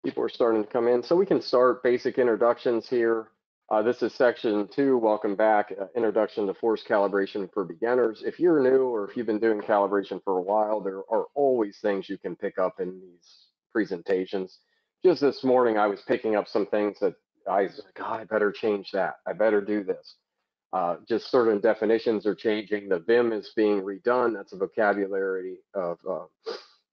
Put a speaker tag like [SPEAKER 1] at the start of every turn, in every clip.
[SPEAKER 1] People are starting to come in. So we can start basic introductions here. This is section 2. Welcome back. Introduction to force calibration for beginners. If you're new or if you've been doing calibration for a while, there are always things you can pick up in these presentations. Just this morning, I was picking up some things that I was like, God, I better change that. I better do this. Just certain definitions are changing. The VIM is being redone. That's a vocabulary of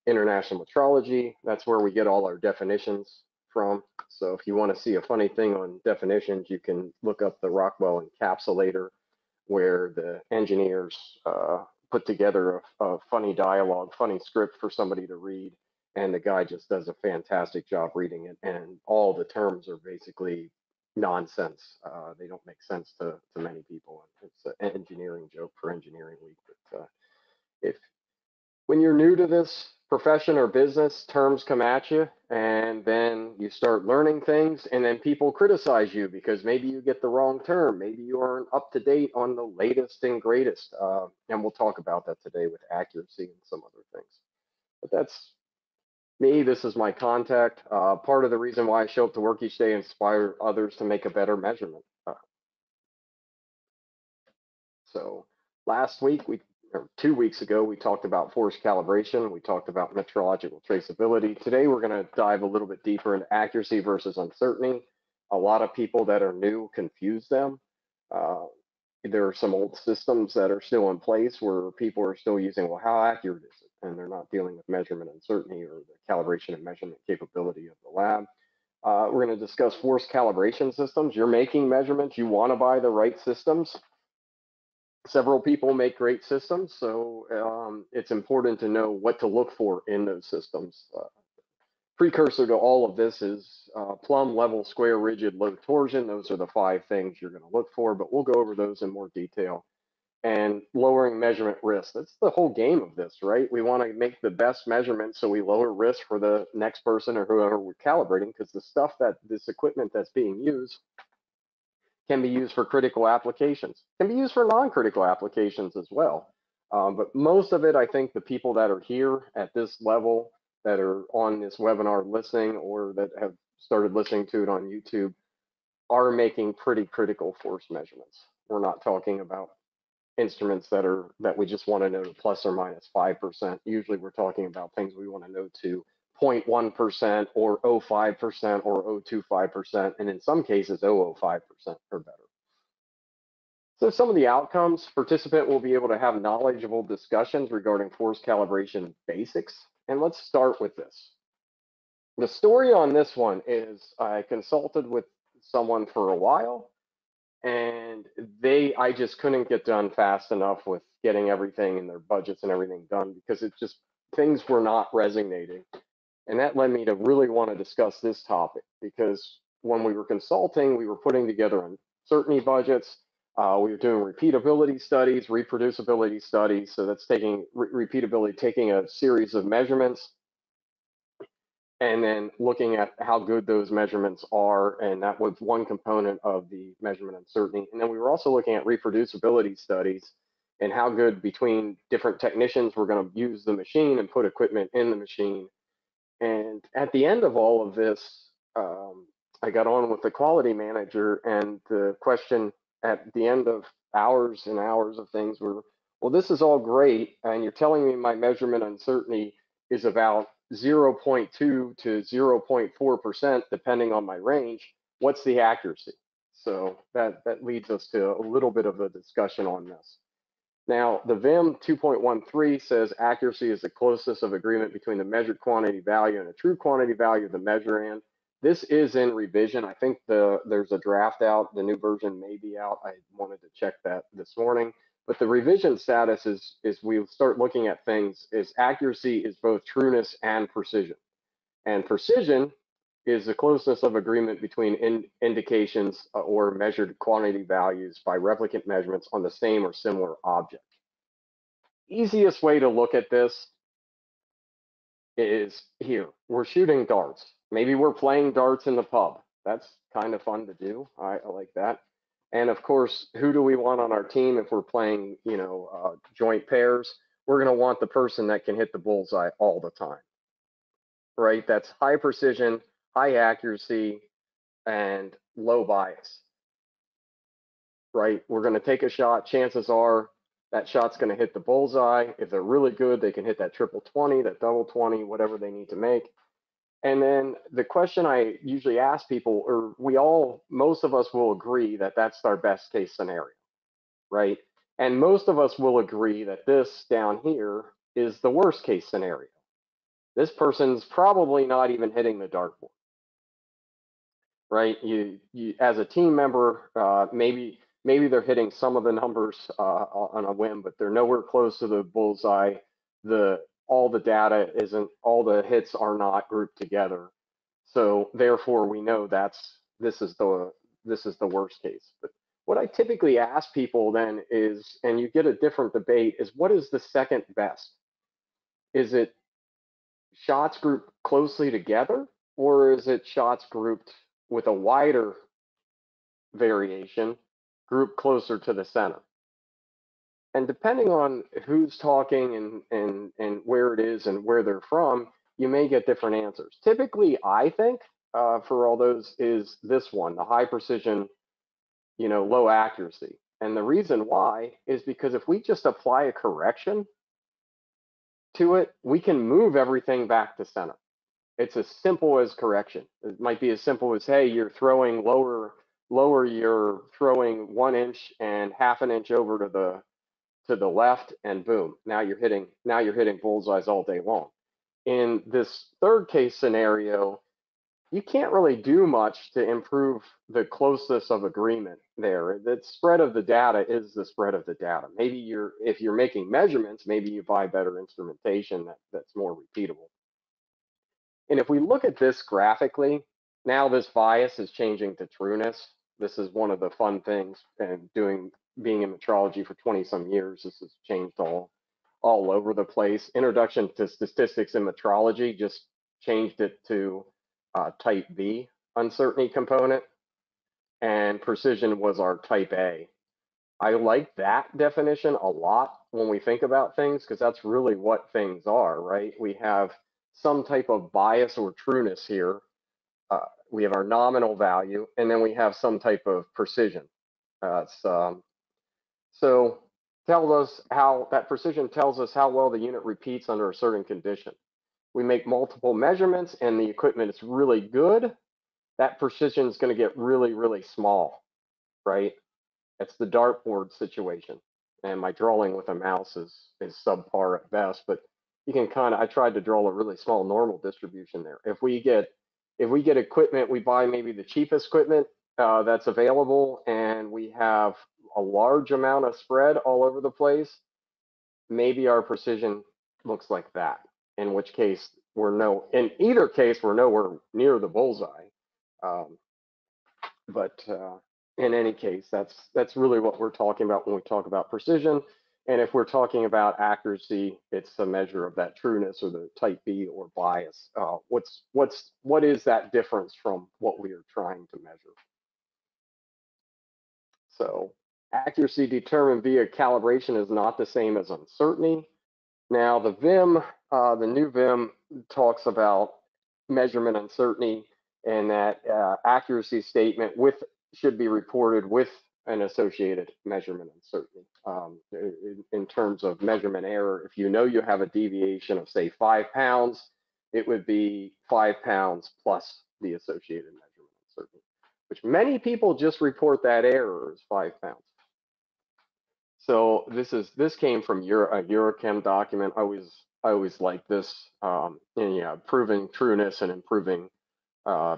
[SPEAKER 1] international metrology. That's where we get all our definitions from. So if you want to see a funny thing on definitions, you can look up the Rockwell encapsulator, where the engineers put together a funny dialogue, funny script for somebody to read. And the guy just does a fantastic job reading it. And all the terms are basically nonsense. They don't make sense to many people. It's an engineering joke for Engineering Week. But if when you're new to this profession or business, terms come at you, and then you start learning things, and then people criticize you because maybe you get the wrong term, maybe you aren't up to date on the latest and greatest. And we'll talk about that today with accuracy and some other things. But that's me. This is my contact. Part of the reason why I show up to work each day, inspire others to make a better measurement. So last week, or 2 weeks ago, we talked about force calibration. We talked about metrological traceability. Today, we're going to dive a little bit deeper into accuracy versus uncertainty. A lot of people that are new confuse them. There are some old systems that are still in place where people are still using, well, how accurate is it? And they're not dealing with measurement uncertainty or the calibration and measurement capability of the lab. We're going to discuss force calibration systems. You're making measurements. You want to buy the right systems. Several people make great systems, so it's important to know what to look for in those systems. Precursor to all of this is plumb, level, square, rigid, low torsion. Those are the 5 things you're going to look for, but we'll go over those in more detail. And lowering measurement risk. That's the whole game of this, right? We want to make the best measurements so we lower risk for the next person or whoever we're calibrating, because the stuff that this equipment that's being used can be used for critical applications, can be used for non-critical applications as well. But most of it, I think the people that are here at this level, that are on this webinar listening or that have started listening to it on YouTube, are making pretty critical force measurements. We're not talking about instruments that we just want to know to plus or minus 5%. Usually we're talking about things we want to know to 0.1% or 0.05% or 0.25%, and in some cases 0.05% or better. So some of the outcomes: participant will be able to have knowledgeable discussions regarding force calibration basics. And let's start with this. The story on this one is I consulted with someone for a while, and I just couldn't get done fast enough with getting everything in their budgets and everything done, because it just, things were not resonating. And that led me to really want to discuss this topic, because when we were consulting, we were putting together uncertainty budgets. We were doing repeatability studies, reproducibility studies. So that's taking repeatability, taking a series of measurements and then looking at how good those measurements are. And that was one component of the measurement uncertainty. And then we were also looking at reproducibility studies and how good between different technicians were going to use the machine and put equipment in the machine. And at the end of all of this, I got on with the quality manager, and the question at the end of hours and hours of things were, well, this is all great, and you're telling me my measurement uncertainty is about 0.2 to 0.4%, depending on my range. What's the accuracy? So that leads us to a little bit of a discussion on this. Now, the VIM 2.13 says accuracy is the closest of agreement between the measured quantity value and a true quantity value of the measurand. This is in revision. I think there's a draft out. The new version may be out. I wanted to check that this morning. But the revision status is we'll start looking at things is accuracy is both trueness and precision. And precision is the closeness of agreement between indications or measured quantity values by replicant measurements on the same or similar object. Easiest way to look at this is here. We're shooting darts. Maybe we're playing darts in the pub. That's kind of fun to do. I like that. And of course, who do we want on our team if we're playing, joint pairs? We're going to want the person that can hit the bullseye all the time, right? That's high precision, high accuracy, and low bias, right? We're going to take a shot. Chances are that shot's going to hit the bullseye. If they're really good, they can hit that triple 20, that double 20, whatever they need to make. And then the question I usually ask people, or most of us will agree that that's our best case scenario, right? And most of us will agree that this down here is the worst case scenario. This person's probably not even hitting the dartboard, right? You as a team member, maybe they're hitting some of the numbers on a whim, but they're nowhere close to the bullseye. All the data isn't, all the hits are not grouped together. So therefore, we know this is the worst case. But what I typically ask people then is, and you get a different debate, is what is the second best? Is it shots grouped closely together, or is it shots grouped with a wider variation, grouped closer to the center? And depending on who's talking and where it is and where they're from, you may get different answers. Typically, I think for all those is this one, the high precision, low accuracy. And the reason why is because if we just apply a correction to it, we can move everything back to center. It's as simple as correction. It might be as simple as, hey, you're throwing lower, you're throwing 1 inch and half an inch over to the left, and boom, now you're hitting bullseyes all day long. In this third case scenario, you can't really do much to improve the closeness of agreement there. The spread of the data is the spread of the data. Maybe if you're making measurements, maybe you buy better instrumentation that's more repeatable. And if we look at this graphically, now this bias is changing to trueness. This is one of the fun things, and being in metrology for 20 some years, this has changed all over the place. Introduction to statistics in metrology just changed it to type B uncertainty component, and precision was our type A. I like that definition a lot when we think about things, because that's really what things are, right? We have some type of bias or trueness here. We have our nominal value, and then we have some type of precision. So tells us how that precision tells us how well the unit repeats under a certain condition. We make multiple measurements and the equipment is really good, that precision is going to get really, really small, right? It's the dartboard situation. And my drawing with a mouse is subpar at best, but you can I tried to draw a really small normal distribution there. If we get equipment, we buy maybe the cheapest equipment that's available, and we have a large amount of spread all over the place, maybe our precision looks like that, in which case in either case, we're nowhere near the bullseye. But in any case, that's really what we're talking about when we talk about precision. And if we're talking about accuracy, it's a measure of that trueness or the type B or bias. What is that difference from what we are trying to measure? So accuracy determined via calibration is not the same as uncertainty. Now the VIM, the new VIM talks about measurement uncertainty, and that accuracy statement should be reported with an associated measurement uncertainty. In terms of measurement error, if you know you have a deviation of say 5 pounds, it would be 5 pounds plus the associated measurement uncertainty, which many people just report that error as 5 pounds. So this came from a Eurochem document. I always like this, and yeah, proving trueness and improving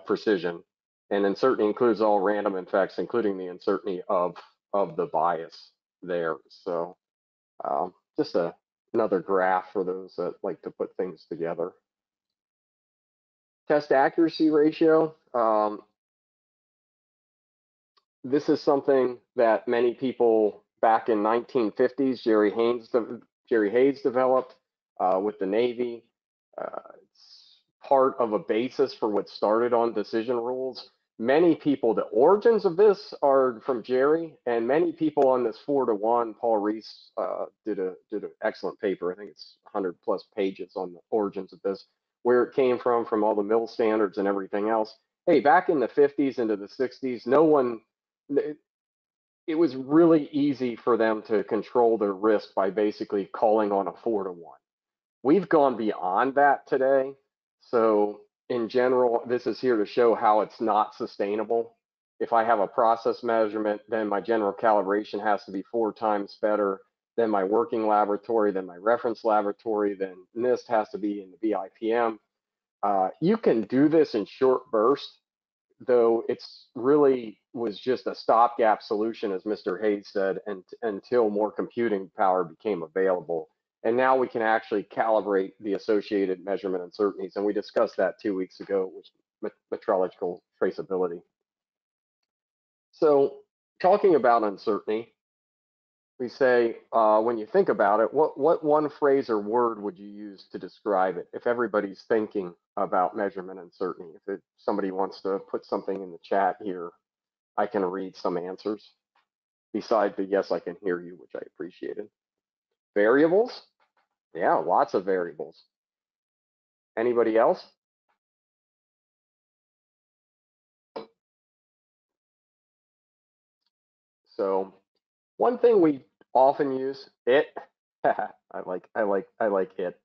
[SPEAKER 1] precision. And uncertainty includes all random effects, including the uncertainty of the bias there. So just another graph for those that like to put things together. Test accuracy ratio. This is something that many people back in 1950s, Jerry Hayes developed with the Navy. It's part of a basis for what started on decision rules. Many people, the origins of this are from Jerry, and many people on this 4-to-1. Paul Reese did an excellent paper. I think it's 100+ pages on the origins of this. where it came from all the mill standards and everything else. Hey, back in the 50s into the 60s, no one, it was really easy for them to control their risk by basically calling on a 4-to-1. We've gone beyond that today. So in general, this is here to show how it's not sustainable. If I have a process measurement, then my general calibration has to be 4 times better than my working laboratory, than my reference laboratory, then NIST has to be in the BIPM. You can do this in short bursts, though it's really was just a stopgap solution, as Mr. Hayes said, and until more computing power became available. And now we can actually calibrate the associated measurement uncertainties. And we discussed that 2 weeks ago, which metrological traceability. So talking about uncertainty, we say, when you think about it, what one phrase or word would you use to describe it? If everybody's thinking about measurement uncertainty, if somebody wants to put something in the chat here, I can read some answers. Besides the yes, I can hear you, which I appreciated. Variables? Yeah, lots of variables. Anybody else? So one thing we often use, it. I like it.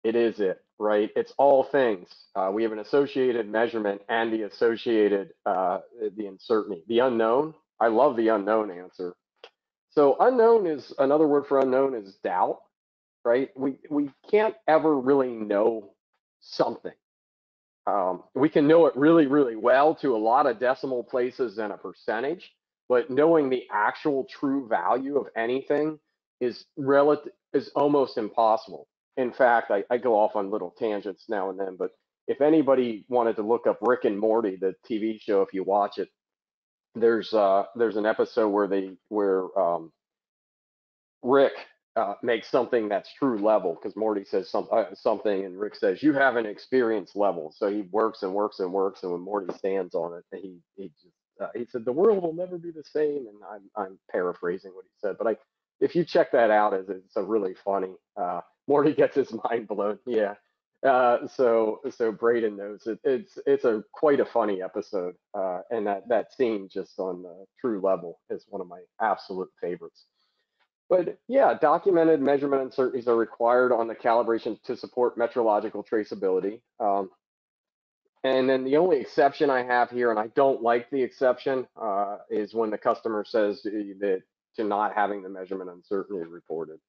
[SPEAKER 1] It is it, right? It's all things. We have an associated measurement and the associated the uncertainty. The unknown, I love the unknown answer. So unknown is another word for unknown is doubt, right? We can't ever really know something. We can know it really, really well to a lot of decimal places and a percentage, but knowing the actual true value of anything is almost impossible. In fact, I go off on little tangents now and then, but if anybody wanted to look up Rick and Morty, the TV show, if you watch it, there's an episode where Rick makes something that's true level because Morty says something and Rick says you haven't experienced level. So he works and works and works, and when Morty stands on it, he said the world will never be the same. And I'm paraphrasing what he said, but if you check that out, it's a really funny. Morty gets his mind blown. Yeah. So Braden knows it. It's a quite a funny episode, and that scene just on the true level is one of my absolute favorites. But yeah, documented measurement uncertainties are required on the calibration to support metrological traceability. And then the only exception I have here, and I don't like the exception, is when the customer says that to not having the measurement uncertainty reported.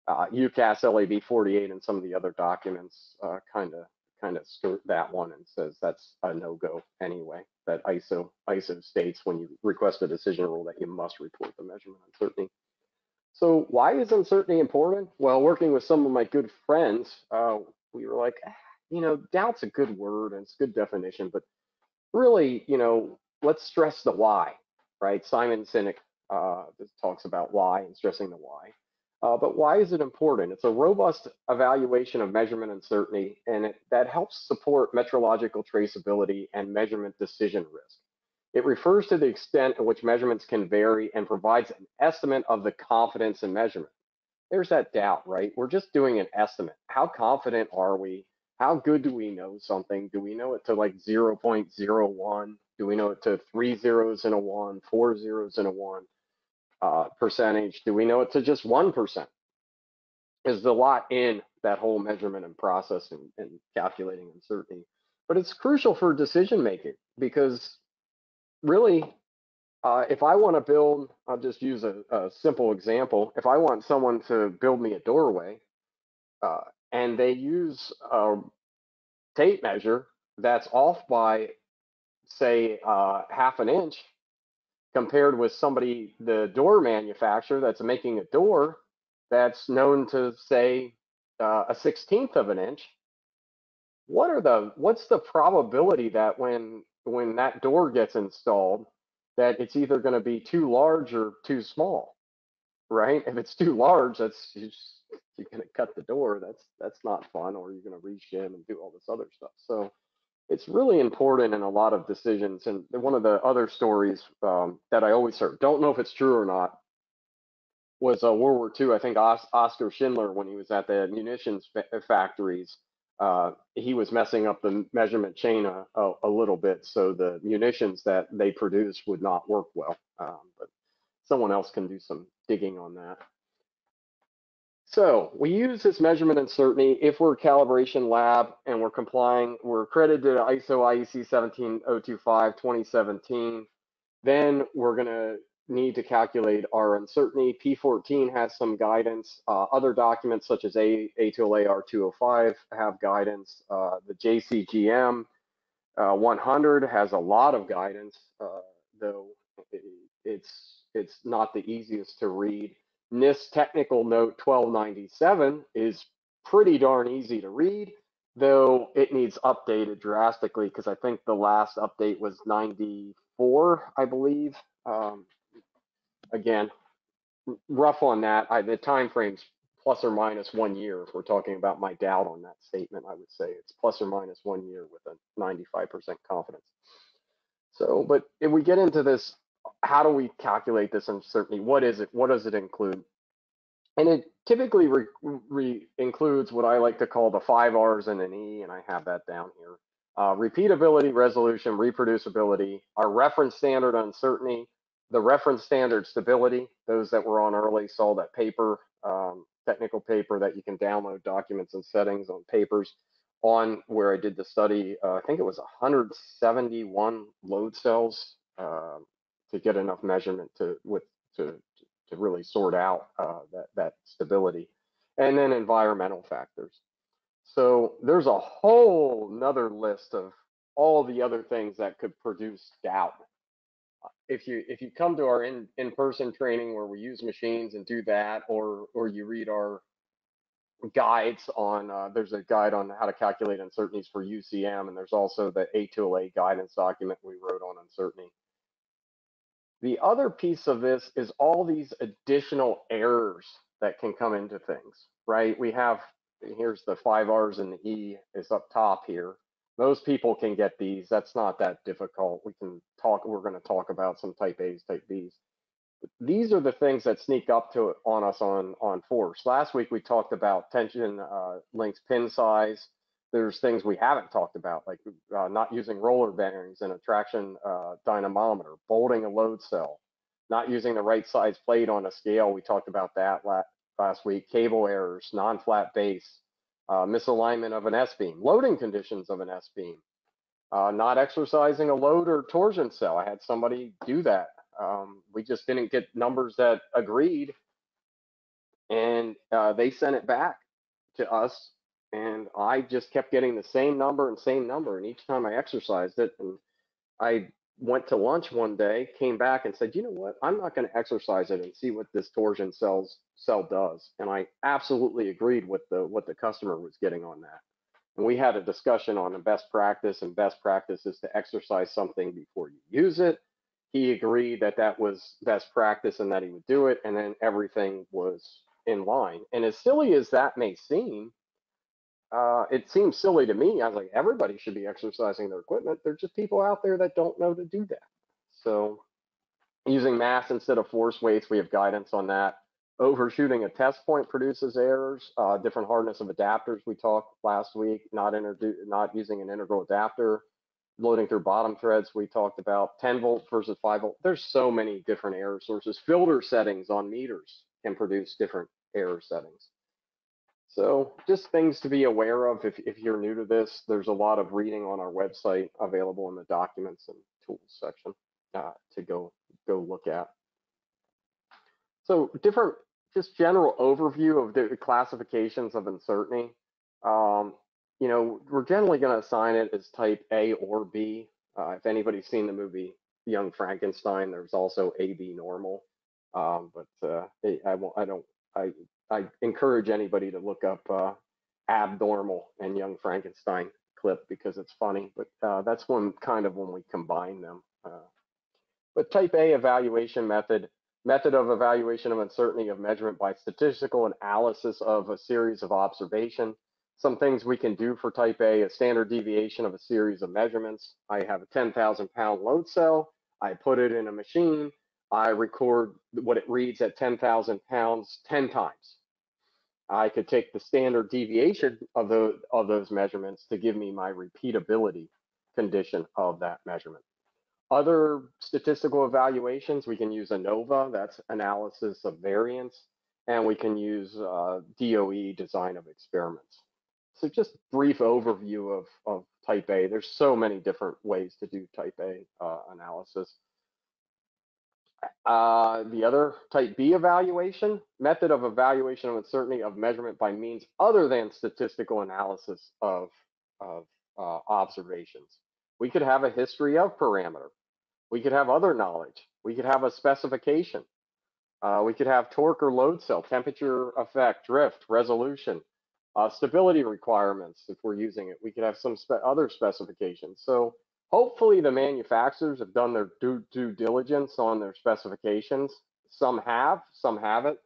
[SPEAKER 1] UCAS LAB 48 and some of the other documents kind of skirt that one and says that's a no-go anyway. That ISO states when you request a decision rule that you must report the measurement uncertainty. So why is uncertainty important? Well, working with some of my good friends, we were like, doubt's a good word and it's a good definition, but really, let's stress the why, right? Simon Sinek talks about why and stressing the why. But why is it important? It's a robust evaluation of measurement uncertainty, and that helps support metrological traceability and measurement decision risk. It refers to the extent in which measurements can vary and provides an estimate of the confidence in measurement. There's that doubt, right? We're just doing an estimate. How confident are we? How good do we know something? Do we know it to like 0.01? Do we know it to 3 zeros and a 1, 4 zeros and a 1 percentage? Do we know it to just 1%? There's a lot in that whole measurement and process and calculating uncertainty. But it's crucial for decision making because really, if I want to build, I'll just use a simple example. If I want someone to build me a doorway and they use a tape measure that's off by, say, half an inch, compared with somebody, the door manufacturer that's making a door that's known to say a 16th of an inch, what's the probability that when that door gets installed, that it's either going to be too large or too small, right? If it's too large, you're going to cut the door. That's not fun, or you're going to reshim and do all this other stuff. So it's really important in a lot of decisions. And one of the other stories that I always heard, don't know if it's true or not, was World War II. I think Oscar Schindler, when he was at the munitions factories, he was messing up the measurement chain a little bit, so the munitions that they produced would not work well. But someone else can do some digging on that. So we use this measurement uncertainty if we're a calibration lab and we're complying, we're accredited to ISO IEC 17025 2017, then we're going to need to calculate our uncertainty. P14 has some guidance. Other documents such as A2LA R205 have guidance. The JCGM 100 has a lot of guidance, though it's not the easiest to read. NIST Technical Note 1297 is pretty darn easy to read, though it needs updated drastically because I think the last update was 94, I believe. Again, rough on that. The time frame's plus or minus 1 year. If we're talking about my doubt on that statement, I would say it's plus or minus 1 year with a 95% confidence. So, but if we get into this, how do we calculate this uncertainty? What is it? What does it include? And it typically includes what I like to call the 5 R's and an E, and I have that down here. Repeatability, resolution, reproducibility, our reference standard uncertainty, the reference standard stability. Those that were on early saw that paper, technical paper that you can download documents and settings on papers on where I did the study. I think it was 171 load cells to get enough measurement to really sort out that stability, and then environmental factors. So there's a whole nother list of all the other things that could produce doubt. If you come to our in-person training where we use machines and do that, or you read our guides on, there's a guide on how to calculate uncertainties for UCM, and there's also the A2LA guidance document we wrote on uncertainty. The other piece of this is all these additional errors that can come into things, right? We have, here's the 5 R's and the E is up top here. Most people can get these. That's not that difficult. We can talk, we're going to talk about some type A's, type B's. But these are the things that sneak up to on us on force. Last week we talked about tension links pin size. There's things we haven't talked about, like not using roller bearings and a traction dynamometer, bolting a load cell, not using the right size plate on a scale. We talked about that last week. Cable errors, non-flat base, misalignment of an S-beam, loading conditions of an S-beam, not exercising a load or torsion cell. I had somebody do that. We just didn't get numbers that agreed, and they sent it back to us. And I just kept getting the same number and same number. And each time I exercised it, and I went to lunch one day, came back and said, you know what? I'm not going to exercise it and see what this torsion cell does. And I absolutely agreed with what the customer was getting on that. And we had a discussion on the best practice, and best practice is to exercise something before you use it. He agreed that that was best practice and that he would do it. And then everything was in line. And as silly as that may seem, it seems silly to me. I was like, everybody should be exercising their equipment. There's just people out there that don't know to do that. So using mass instead of force weights, we have guidance on that. Overshooting a test point produces errors. Different hardness of adapters we talked last week, not using an integral adapter. Loading through bottom threads we talked about. 10 volt versus 5 volt. There's so many different error sources. Filter settings on meters can produce different error settings. So just things to be aware of if you're new to this. There's a lot of reading on our website available in the documents and tools section to go look at. So different, just general overview of the classifications of uncertainty. You know, we're generally going to assign it as type A or B. If anybody's seen the movie Young Frankenstein, there's also AB normal. I encourage anybody to look up abnormal and Young Frankenstein clip because it's funny, but that's when we combine them. But type A evaluation method of evaluation of uncertainty of measurement by statistical analysis of a series of observation. Some things we can do for type A, a standard deviation of a series of measurements. I have a 10,000 pound load cell. I put it in a machine. I record what it reads at 10,000 pounds 10 times. I could take the standard deviation of those measurements to give me my repeatability condition of that measurement. Other statistical evaluations, we can use ANOVA, that's analysis of variance, and we can use DOE, design of experiments. So just brief overview of type A. There's so many different ways to do type A analysis. The other type B evaluation, method of evaluation of uncertainty of measurement by means other than statistical analysis of observations. We could have a history of parameter. We could have other knowledge. We could have a specification. We could have torque or load cell, temperature effect, drift, resolution, stability requirements if we're using it. We could have some other specifications. So hopefully the manufacturers have done their due diligence on their specifications. Some haven't.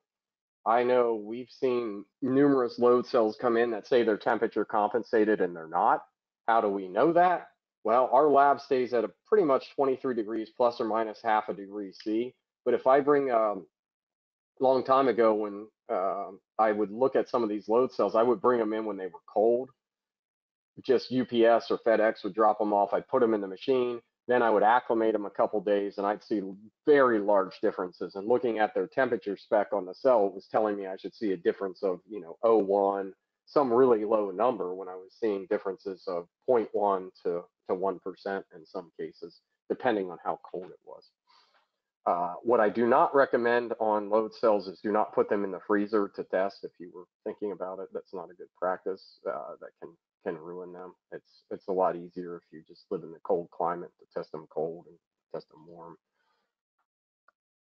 [SPEAKER 1] I know we've seen numerous load cells come in that say they're temperature compensated and they're not. How do we know that? Well, our lab stays at a pretty much 23 degrees plus or minus half a degree C. But if I bring a long time ago when I would look at some of these load cells, I would bring them in when they were cold. Just UPS or FedEx would drop them off. I'd put them in the machine. Then I would acclimate them a couple days and I'd see very large differences. And looking at their temperature spec on the cell was telling me I should see a difference of, 0.1, some really low number when I was seeing differences of 0.1 to 1% in some cases, depending on how cold it was. What I do not recommend on load cells is do not put them in the freezer to test. If you were thinking about it, that's not a good practice. That can ruin them. It's a lot easier if you just live in the cold climate to test them cold and test them warm.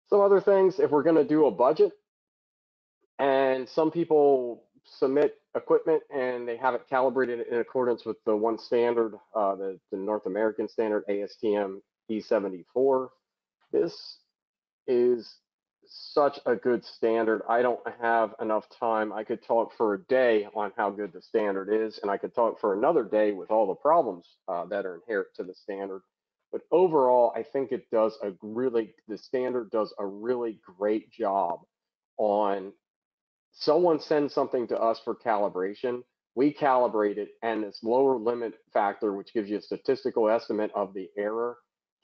[SPEAKER 1] Some other things, if we're going to do a budget, and some people submit equipment and they have it calibrated in accordance with the one standard, the North American standard ASTM E74. This is such a good standard. I don't have enough time. I could talk for a day on how good the standard is, and I could talk for another day with all the problems that are inherent to the standard. But overall, I think the standard does a really great job on someone sends something to us for calibration, we calibrate it, and this lower limit factor, which gives you a statistical estimate of the error,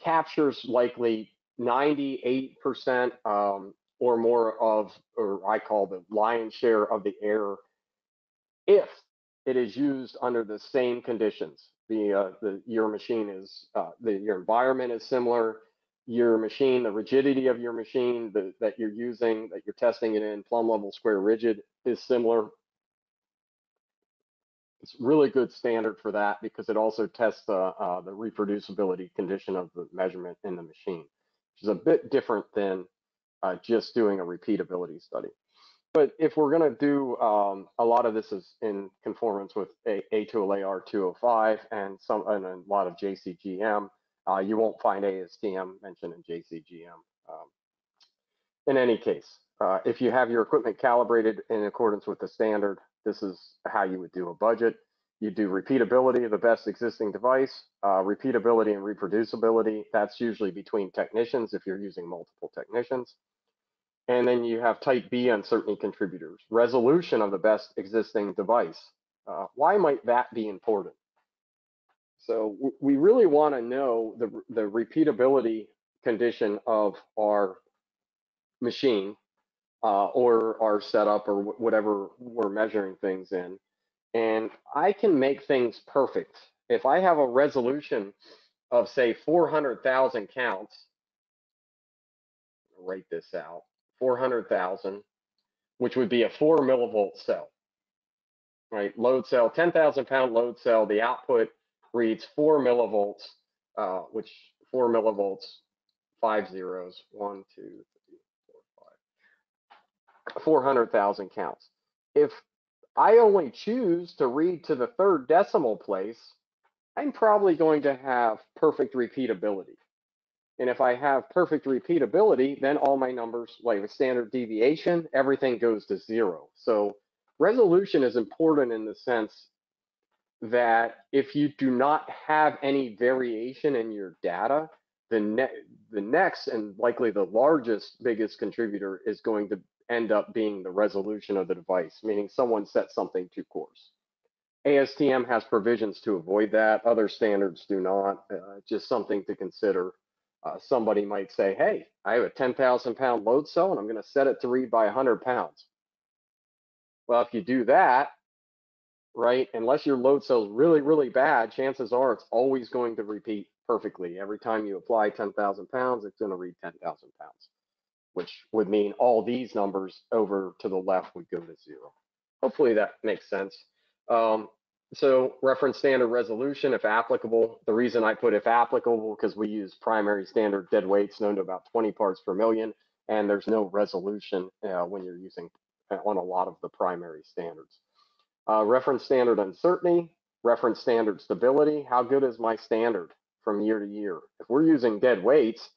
[SPEAKER 1] captures likely 98% or more of, or I call the lion's share of the error, if it is used under the same conditions. Your machine is, your environment is similar, your machine, the rigidity of your machine that you're using, that you're testing it in, plumb level square rigid is similar. It's really good standard for that because it also tests the reproducibility condition of the measurement in the machine, which is a bit different than just doing a repeatability study. But if we're going to do a lot of this is in conformance with A2LAR 205 and a lot of JCGM, you won't find ASTM mentioned in JCGM. In any case, if you have your equipment calibrated in accordance with the standard, this is how you would do a budget. You do repeatability of the best existing device, repeatability and reproducibility. That's usually between technicians if you're using multiple technicians. And then you have type B uncertainty contributors, resolution of the best existing device. Why might that be important? So we really want to know the repeatability condition of our machine or our setup or whatever we're measuring things in. And I can make things perfect. If I have a resolution of, say, 400,000 counts, write this out, 400,000, which would be a 4 millivolt cell, right? Load cell, 10,000 pound load cell, the output reads 4 millivolts, which 4 millivolts, 5 zeros, 1, 2, 3, 4, 5, 400,000 counts. If I only choose to read to the third decimal place, I'm probably going to have perfect repeatability. And if I have perfect repeatability, then all my numbers, like a standard deviation, everything goes to 0. So resolution is important in the sense that if you do not have any variation in your data, the next and likely the biggest contributor is going to end up being the resolution of the device, meaning someone set something too coarse. ASTM has provisions to avoid that. Other standards do not. Just something to consider. Somebody might say, hey, I have a 10,000 pound load cell and I'm going to set it to read by 100 pounds. Well, if you do that, right, unless your load cell is really, really bad, chances are it's always going to repeat perfectly. Every time you apply 10,000 pounds, it's going to read 10,000 pounds, which would mean all these numbers over to the left would go to 0. Hopefully that makes sense. So reference standard resolution, if applicable. The reason I put if applicable, because we use primary standard dead weights known to about 20 parts per million, and there's no resolution when you're using on a lot of the primary standards. Reference standard uncertainty, reference standard stability. How good is my standard from year to year? If we're using dead weights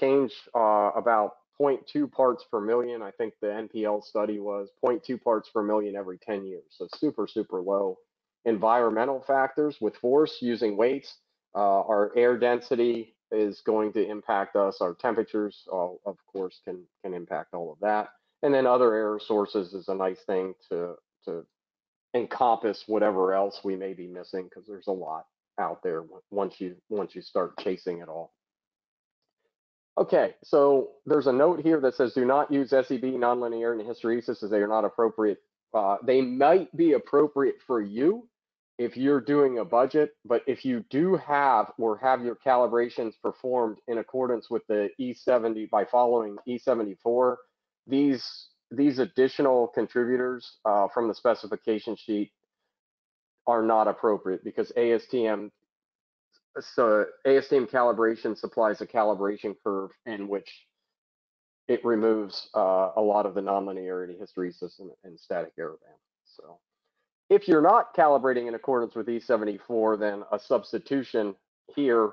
[SPEAKER 1] change about 0.2 parts per million. I think the NPL study was 0.2 parts per million every 10 years. So super, super low. Environmental factors with force using weights. Our air density is going to impact us. Our temperatures, of course, can impact all of that. And then other error sources is a nice thing to encompass whatever else we may be missing, because there's a lot out there once you start chasing it all. Okay, so there's a note here that says do not use SEB, nonlinearity, and hysteresis as they are not appropriate. They might be appropriate for you if you're doing a budget, but if you do have or have your calibrations performed in accordance with the E70 by following E74, these additional contributors from the specification sheet are not appropriate, because ASTM calibration supplies a calibration curve in which it removes a lot of the nonlinearity, hysteresis, and static error band. So if you're not calibrating in accordance with E74, then a substitution here,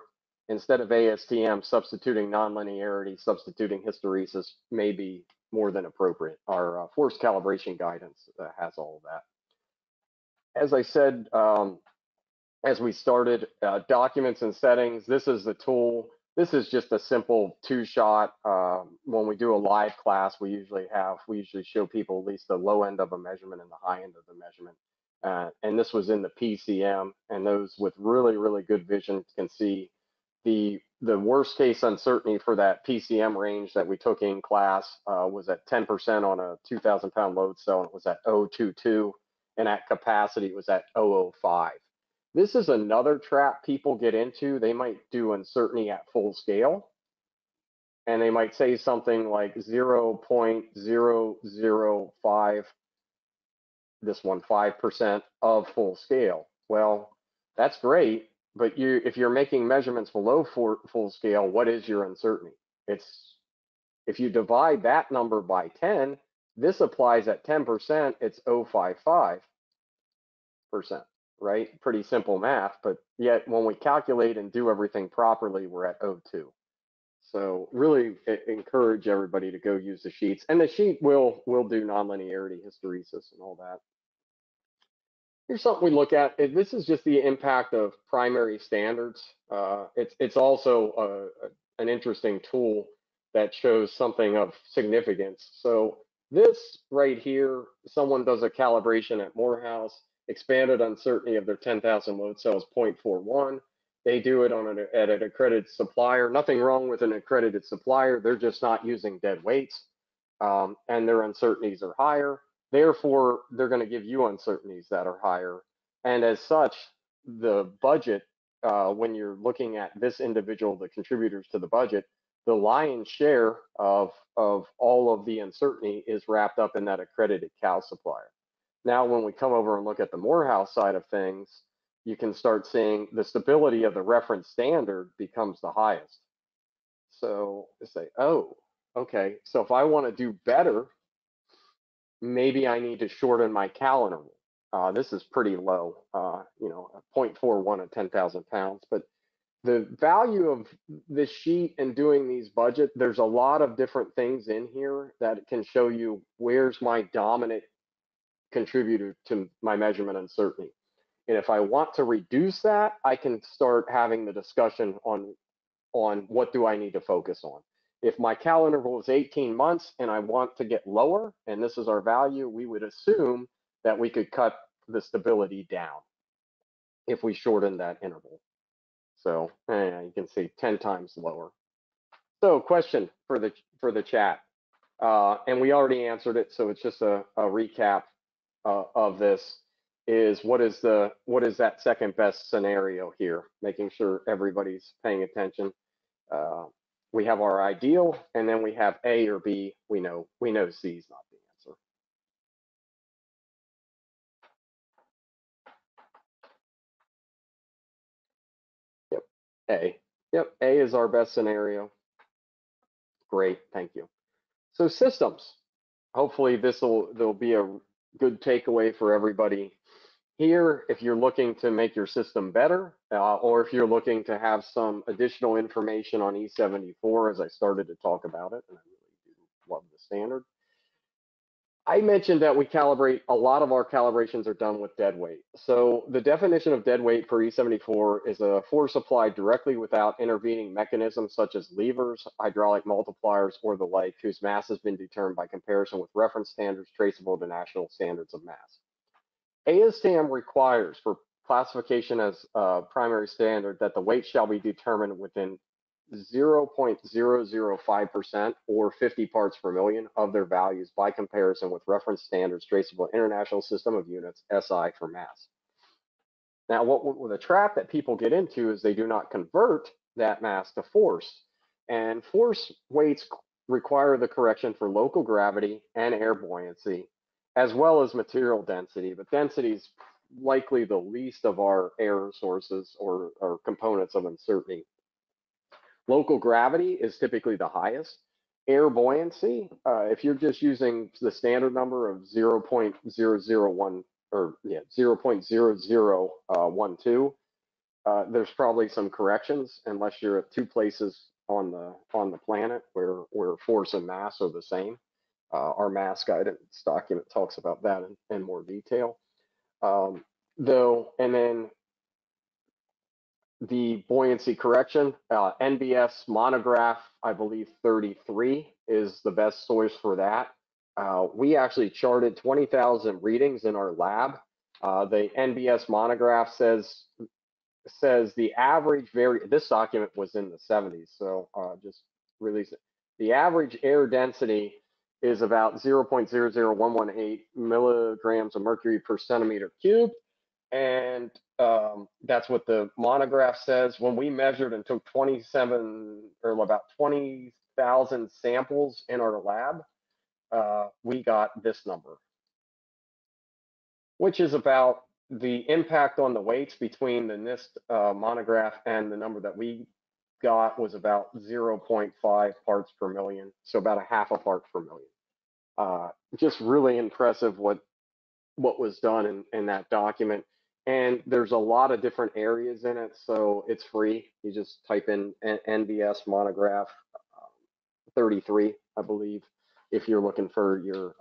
[SPEAKER 1] instead of ASTM, substituting nonlinearity, substituting hysteresis may be more than appropriate. Our force calibration guidance has all of that. As I said, as we started, documents and settings, this is the tool. This is just a simple two-shot. When we do a live class, we usually show people at least the low end of a measurement and the high end of the measurement. And this was in the PCM, and those with really, really good vision can see the worst case uncertainty for that PCM range that we took in class was at 10% on a 2,000 pound load cell, and it was at 0.22, and at capacity it was at 0.05. This is another trap people get into. They might do uncertainty at full scale, and they might say something like 0.005, this one, 5% of full scale. Well, that's great, but if you're making measurements below full scale, what is your uncertainty? If you divide that number by 10, this applies at 10%, it's 0.55%. Right? Pretty simple math, but yet when we calculate and do everything properly, we're at 0.2. So really encourage everybody to go use the sheets, and the sheet will do nonlinearity, hysteresis, and all that. Here's something we look at. This is just the impact of primary standards. It's also an interesting tool that shows something of significance. So this right here, someone does a calibration at Morehouse, expanded uncertainty of their 10,000 load cells 0.41. They do it at an accredited supplier. Nothing wrong with an accredited supplier. They're just not using dead weights, and their uncertainties are higher. Therefore, they're going to give you uncertainties that are higher. And as such, the budget, when you're looking at this individual, the contributors to the budget, the lion's share of all of the uncertainty is wrapped up in that accredited cal supplier. Now, when we come over and look at the Morehouse side of things, you can start seeing the stability of the reference standard becomes the highest. So say, oh, okay, so if I want to do better, maybe I need to shorten my cal interval. This is pretty low, 0.41 at 10,000 pounds. But the value of this sheet and doing these budget, there's a lot of different things in here that can show you where's my dominant contributor to my measurement uncertainty. And if I want to reduce that, I can start having the discussion on what do I need to focus on. If my cal interval is 18 months and I want to get lower, and this is our value, we would assume that we could cut the stability down if we shorten that interval. So you can see 10 times lower. So question for the chat, and we already answered it, so it's just a recap of this. Is what is that second best scenario here? Making sure everybody's paying attention. We have our ideal, and then we have A or B. We know C is not the answer. Yep, A. Yep, A is our best scenario. Great, thank you. So systems. Hopefully there'll be a good takeaway for everybody here. If you're looking to make your system better, or if you're looking to have some additional information on E74, as I started to talk about it, and I really do love the standard. I mentioned that we calibrate, a lot of our calibrations are done with dead weight. So the definition of dead weight for E74 is a force applied directly without intervening mechanisms such as levers, hydraulic multipliers, or the like, whose mass has been determined by comparison with reference standards traceable to national standards of mass. ASTM requires for classification as primary standard that the weight shall be determined within 0.005% or 50 parts per million of their values by comparison with reference standards traceable International System of Units, SI, for mass. Now, the trap that people get into is they do not convert that mass to force. And force weights require the correction for local gravity and air buoyancy, as well as material density. But density is likely the least of our error sources or components of uncertainty. Local gravity is typically the highest. Air buoyancy, if you're just using the standard number of 0.001 or 0.0012, there's probably some corrections unless you're at two places on the planet where force and mass are the same. Our mass guidance document talks about that in more detail. And then the buoyancy correction, NBS monograph, I believe 33 is the best source for that. We actually charted 20,000 readings in our lab. The NBS monograph says the average this document was in the 70s, so just release it. The average air density is about 0.00118 milligrams of mercury per centimeter cubed. And that's what the monograph says. When we measured and took 27 or about 20,000 samples in our lab, we got this number, which is about the impact on the weights between the NIST monograph and the number that we got was about 0.5 parts per million, so about a half a part per million. Just really impressive what was done in that document. And there's a lot of different areas in it, so it's free. You just type in NBS monograph 33, I believe, if you're looking for your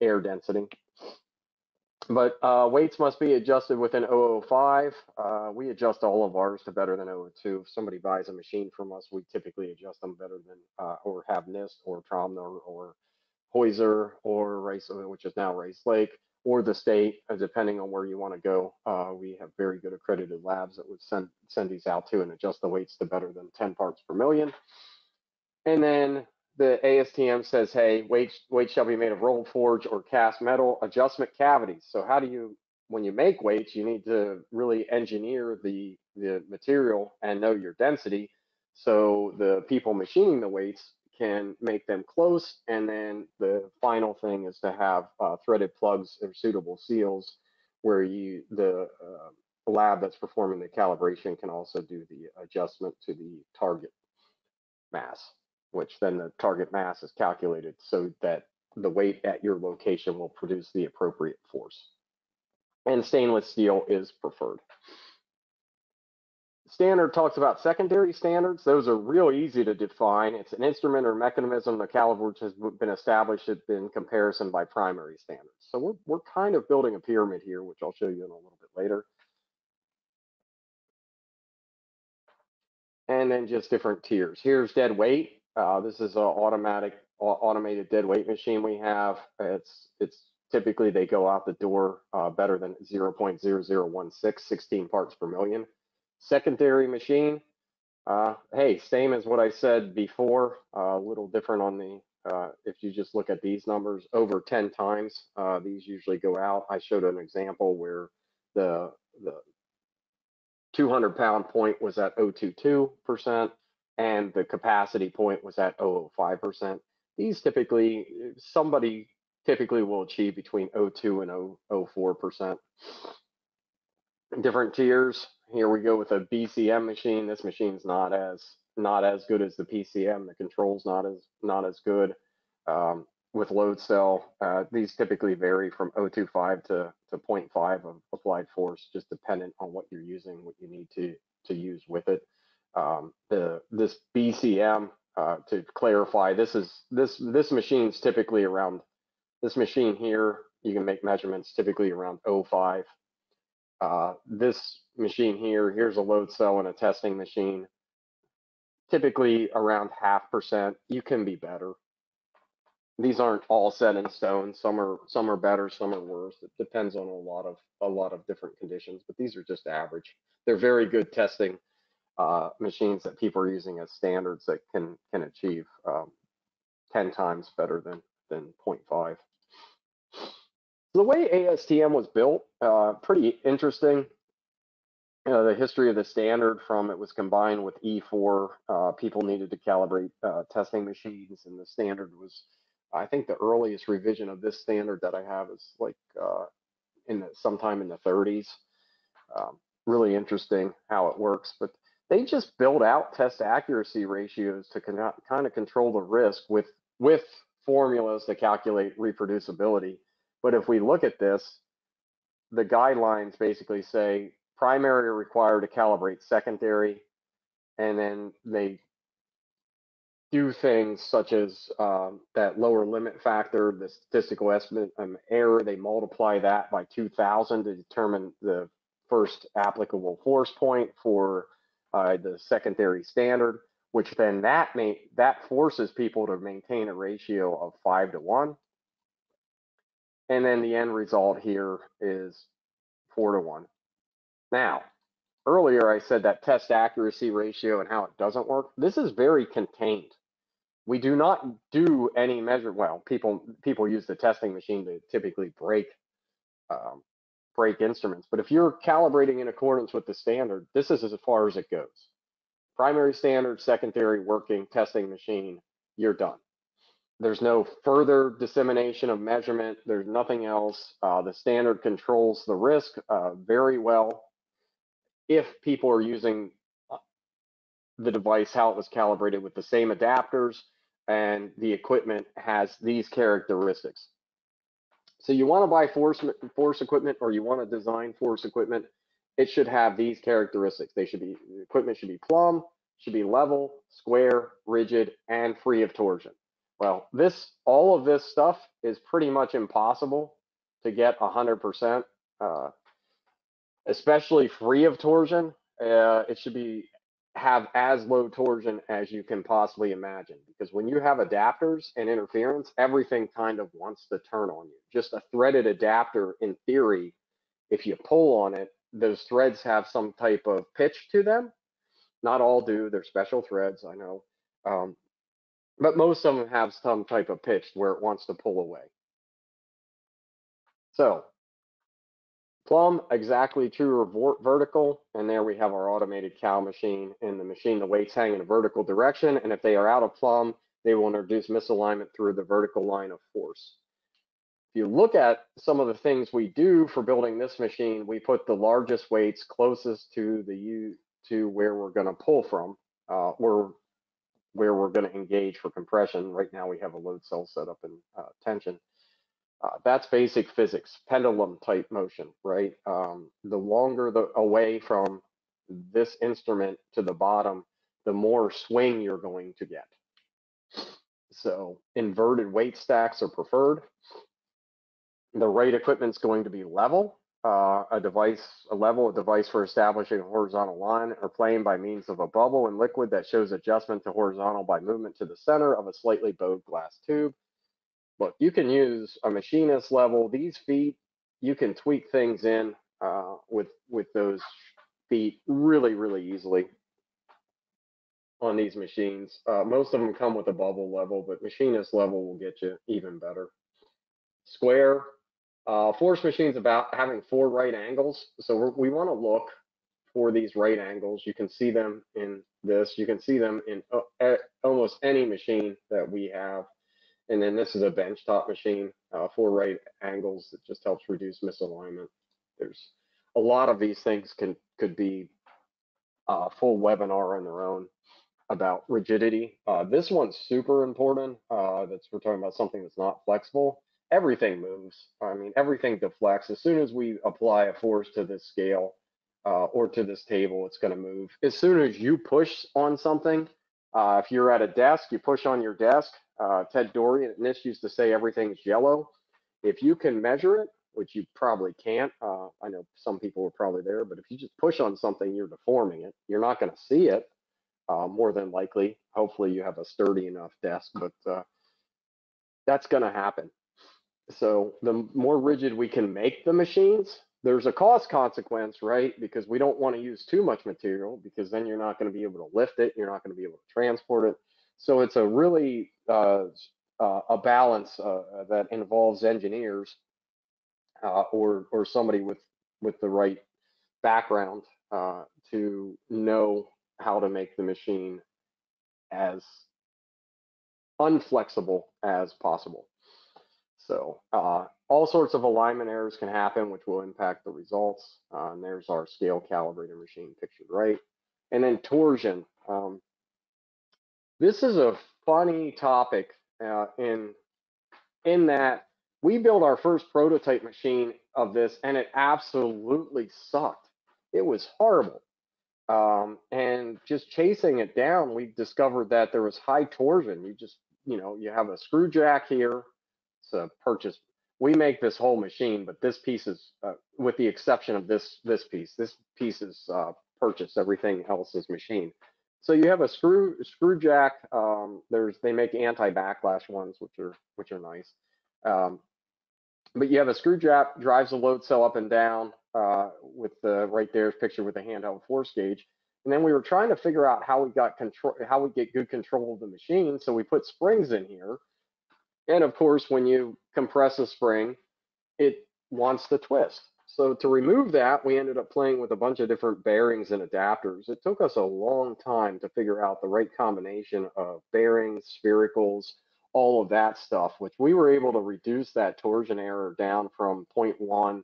[SPEAKER 1] air density. But weights must be adjusted within 005. We adjust all of ours to better than 002. If somebody buys a machine from us, we typically adjust them better than or have NIST or Tromner or Hoyser or Rice, which is now Rice Lake, or the state, depending on where you want to go. We have very good accredited labs that would send these out to and adjust the weights to better than 10 parts per million. And then the ASTM says, hey, weight shall be made of rolled forge or cast metal adjustment cavities. So how do you, when you make weights, you need to really engineer the material and know your density. So the people machining the weights can make them close. And then the final thing is to have threaded plugs or suitable seals where the lab that's performing the calibration can also do the adjustment to the target mass, which then the target mass is calculated so that the weight at your location will produce the appropriate force. And stainless steel is preferred. Standard talks about secondary standards. Those are real easy to define. It's an instrument or mechanism the caliber which has been established in comparison by primary standards. So we're kind of building a pyramid here, which I'll show you in a little bit later. And then just different tiers. Here's dead weight. This is an automated dead weight machine we have. It's typically they go out the door better than 0.0016, 16 parts per million. Secondary machine, hey, same as what I said before, a little different on the, if you just look at these numbers, over 10 times, these usually go out. I showed an example where the 200-pound point was at 0.22%, and the capacity point was at 0.05%. These typically, somebody typically will achieve between 0.2 and 0.04%. Different tiers. Here we go with a BCM machine. This machine's not as good as the PCM. The control's not as good. With load cell, these typically vary from 0.25 to 0.5 of applied force, just dependent on what you're using, what you need to use with it. This BCM, to clarify, this machine's typically around, this machine here, you can make measurements typically around 0.5. This machine here, here's a load cell and a testing machine, typically around 0.5%. You can be better. These aren't all set in stone. Some are better, some are worse. It depends on a lot of different conditions, but these are just average. They're very good testing machines that people are using as standards that can achieve 10 times better than 0.5. The way ASTM was built, pretty interesting. The history of the standard from it was combined with E4. People needed to calibrate testing machines, and the standard was, I think the earliest revision of this standard that I have is like sometime in the 30s. Really interesting how it works, but they just build out test accuracy ratios to kind of control the risk with formulas to calculate reproducibility. But if we look at this, the guidelines basically say primary are required to calibrate secondary, and then they do things such as that lower limit factor, the statistical estimate error, they multiply that by 2,000 to determine the first applicable force point for the secondary standard, which then that forces people to maintain a ratio of 5:1. And then the end result here is 4:1. Now, earlier I said that test accuracy ratio and how it doesn't work. This is very contained. We do not do any measure. Well, people use the testing machine to typically break instruments. But if you're calibrating in accordance with the standard, this is as far as it goes. Primary standard, secondary working, testing machine, you're done. There's no further dissemination of measurement. There's nothing else. The standard controls the risk very well. If people are using the device, how it was calibrated with the same adapters, and the equipment has these characteristics. So you want to buy force equipment, or you want to design force equipment, it should have these characteristics. The equipment should be plumb, should be level, square, rigid, and free of torsion. Well, all of this stuff is pretty much impossible to get 100%, especially free of torsion. It should have as low torsion as you can possibly imagine, because when you have adapters and interference, everything kind of wants to turn on you. Just a threaded adapter, in theory, if you pull on it, those threads have some type of pitch to them. Not all do, they're special threads, I know. But most of them have some type of pitch where it wants to pull away. So, plumb, exactly true or vertical, and there we have our automated cal machine. In the machine, the weights hang in a vertical direction, and if they are out of plumb, they will introduce misalignment through the vertical line of force. If you look at some of the things we do for building this machine, we put the largest weights closest to where we're going to pull from, where we're going to engage for compression. Right now we have a load cell set up in tension. That's basic physics, pendulum type motion, right? The longer away from this instrument to the bottom, the more swing you're going to get. So inverted weight stacks are preferred. The right equipment's going to be level. a device for establishing a horizontal line or plane by means of a bubble in liquid that shows adjustment to horizontal by movement to the center of a slightly bowed glass tube. Look, you can use a machinist level. These feet, you can tweak things in with those feet really easily on these machines. Most of them come with a bubble level, but machinist level will get you even better. Square. Force machines about having 4 right angles. So we want to look for these right angles. You can see them in this. You can see them in almost any machine that we have. And then this is a benchtop machine, 4 right angles. That just helps reduce misalignment. There's a lot of these things could be a full webinar on their own about rigidity. This one's super important. We're talking about something that's not flexible. Everything moves. I mean, everything deflects. As soon as we apply a force to this scale or to this table, it's going to move. As soon as you push on something, if you're at a desk, you push on your desk. Ted Dory at NIST used to say everything's yellow. If you can measure it, which you probably can't, I know some people were probably there, but if you just push on something, you're deforming it. You're not going to see it. More than likely. Hopefully you have a sturdy enough desk, but that's going to happen. So the more rigid we can make the machines, there's a cost consequence, right? Because we don't want to use too much material because then you're not going to be able to lift it. You're not going to be able to transport it. So it's a really a balance that involves engineers or somebody with the right background to know how to make the machine as unflexible as possible. So all sorts of alignment errors can happen, which will impact the results. And there's our scale calibrator machine pictured right. And then torsion. This is a funny topic in that we built our first prototype machine of this, and it absolutely sucked. It was horrible. And just chasing it down, we discovered that there was high torsion. You have a screw jack here. It's a purchase. We make this whole machine, but this piece is, with the exception of this piece. This piece is purchased. Everything else is machined. So you have a screw jack. They make anti-backlash ones, which are nice. But you have a screw jack drives the load cell up and down with the right there's picture with a handheld force gauge. And then we were trying to figure out how we get good control of the machine. So we put springs in here. And of course, when you compress a spring, it wants to twist. So to remove that, we ended up playing with a bunch of different bearings and adapters. It took us a long time to figure out the right combination of bearings, sphericals, all of that stuff, which we were able to reduce that torsion error down from 0.1.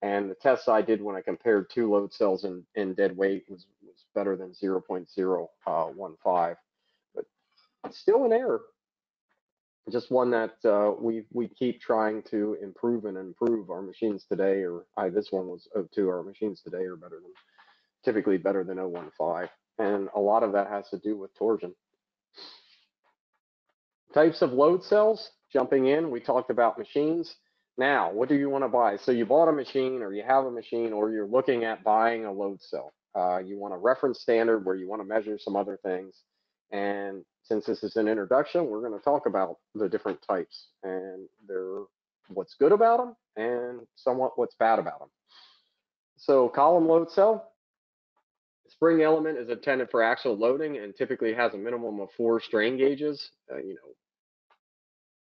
[SPEAKER 1] And the tests I did when I compared 2 load cells in dead weight was better than 0.015. But it's still an error. Just one that we keep trying to improve and improve. Our machines today, this one was 02. Our machines today are typically better than 015, and a lot of that has to do with torsion. Types of load cells. Jumping in, we talked about machines. Now, what do you want to buy? So you bought a machine, or you have a machine, or you're looking at buying a load cell. You want a reference standard where you want to measure some other things. And since this is an introduction, we're going to talk about the different types and what's good about them and somewhat what's bad about them. So column load cell, spring element is intended for axial loading and typically has a minimum of 4 strain gauges.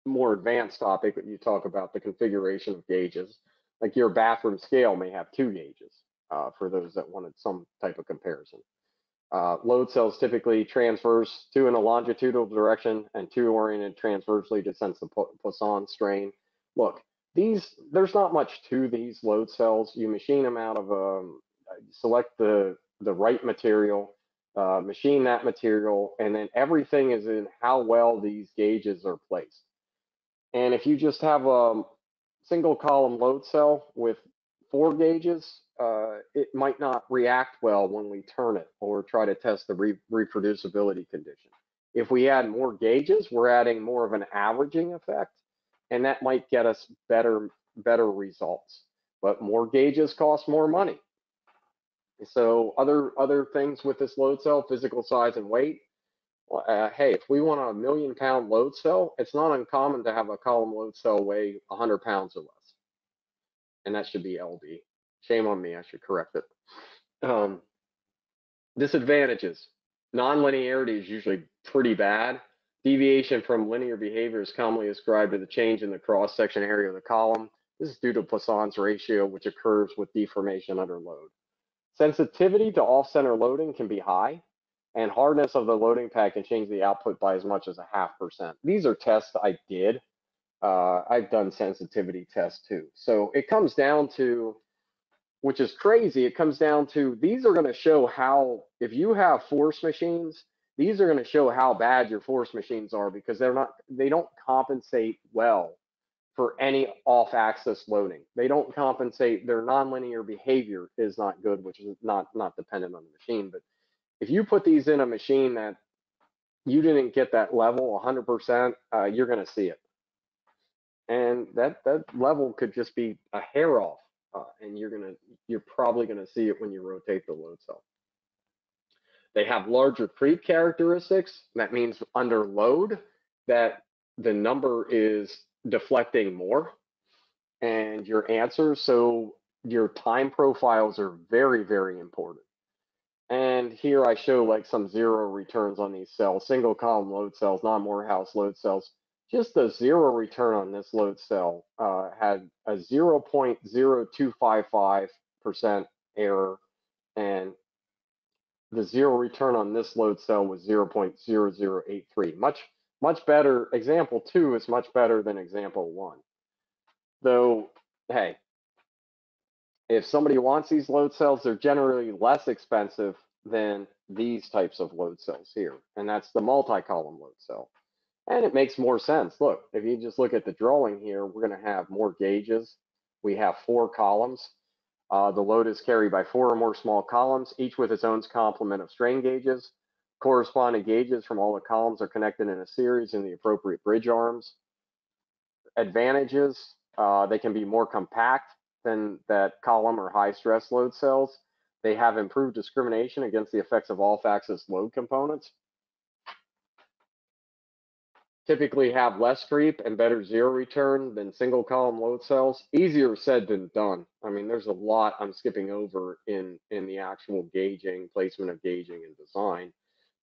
[SPEAKER 1] More advanced topic, but you talk about the configuration of gauges. Like your bathroom scale may have 2 gauges for those that wanted some type of comparison. Load cells typically transverse 2 in a longitudinal direction and 2 oriented transversely to sense the Poisson strain. Look, there's not much to these load cells. You machine them out of select the right material, machine that material, and then everything is in how well these gauges are placed. And if you just have a single column load cell with 4 gauges, it might not react well when we turn it or try to test the reproducibility condition. If we add more gauges, we're adding more of an averaging effect, and that might get us better results. but more gauges cost more money. So other things with this load cell, physical size and weight. Hey, if we want a 1,000,000-pound load cell, it's not uncommon to have a column load cell weigh 100 pounds or less, and that should be LB. Shame on me, I should correct it. Disadvantages. Nonlinearity is usually pretty bad. Deviation from linear behavior is commonly ascribed to the change in the cross-section area of the column. This is due to Poisson's ratio, which occurs with deformation under load. Sensitivity to off-center loading can be high, and hardness of the loading pad can change the output by as much as 0.5%. These are tests I did. I've done sensitivity tests too. So it comes down to, which is crazy, it comes down to, these are going to show how, if you have force machines, these are going to show how bad your force machines are, because they don't compensate well for any off-axis loading. They don't compensate, their nonlinear behavior is not good, which is not dependent on the machine. But if you put these in a machine that you didn't get that level 100%, you're going to see it. And that level could just be a hair off, and you're probably going to see it when you rotate the load cell. They have larger creep characteristics. That means under load that the number is deflecting more, and your answers, so your time profiles are very, very important. And here I show like some zero returns on these cells, single column load cells, non-Morehouse load cells. Just the zero return on this load cell had a 0.0255% error, and the zero return on this load cell was 0.0083. Much better. Example 2 is much better than example 1. Though, hey, if somebody wants these load cells, they're generally less expensive than these types of load cells here. And that's the multi-column load cell. And it makes more sense. Look, if you just look at the drawing here, we're going to have more gauges. We have 4 columns. The load is carried by 4 or more small columns, each with its own complement of strain gauges. Corresponding gauges from all the columns are connected in a series in the appropriate bridge arms. Advantages, they can be more compact than that column or high stress load cells. They have improved discrimination against the effects of off-axis load components. Typically have less creep and better zero return than single column load cells. Easier said than done. I mean, there's a lot I'm skipping over in the actual gauging, placement of gauging and design.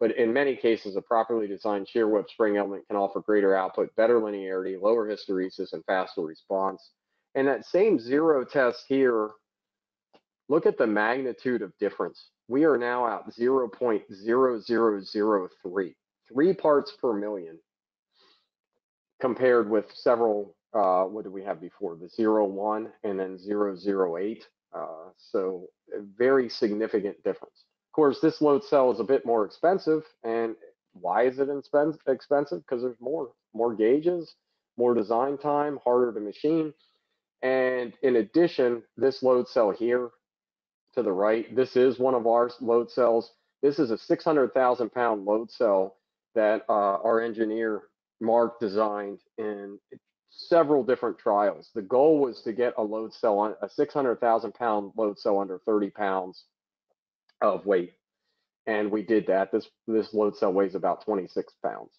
[SPEAKER 1] But in many cases, a properly designed shear web spring element can offer greater output, better linearity, lower hysteresis, and faster response. And that same zero test here, look at the magnitude of difference. We are now at 0.0003, 3 parts per million, compared with several, what did we have before? The 0.1 and then 0.08. So a very significant difference. Of course, this load cell is a bit more expensive. And why is it expensive? Because there's more gauges, more design time, harder to machine. And in addition, this load cell here to the right, this is one of our load cells. This is a 600,000-pound load cell that our engineer Mark designed in several different trials. The goal was to get a load cell, on a 600,000-pound load cell under 30 pounds of weight, and we did that. This load cell weighs about 26 pounds.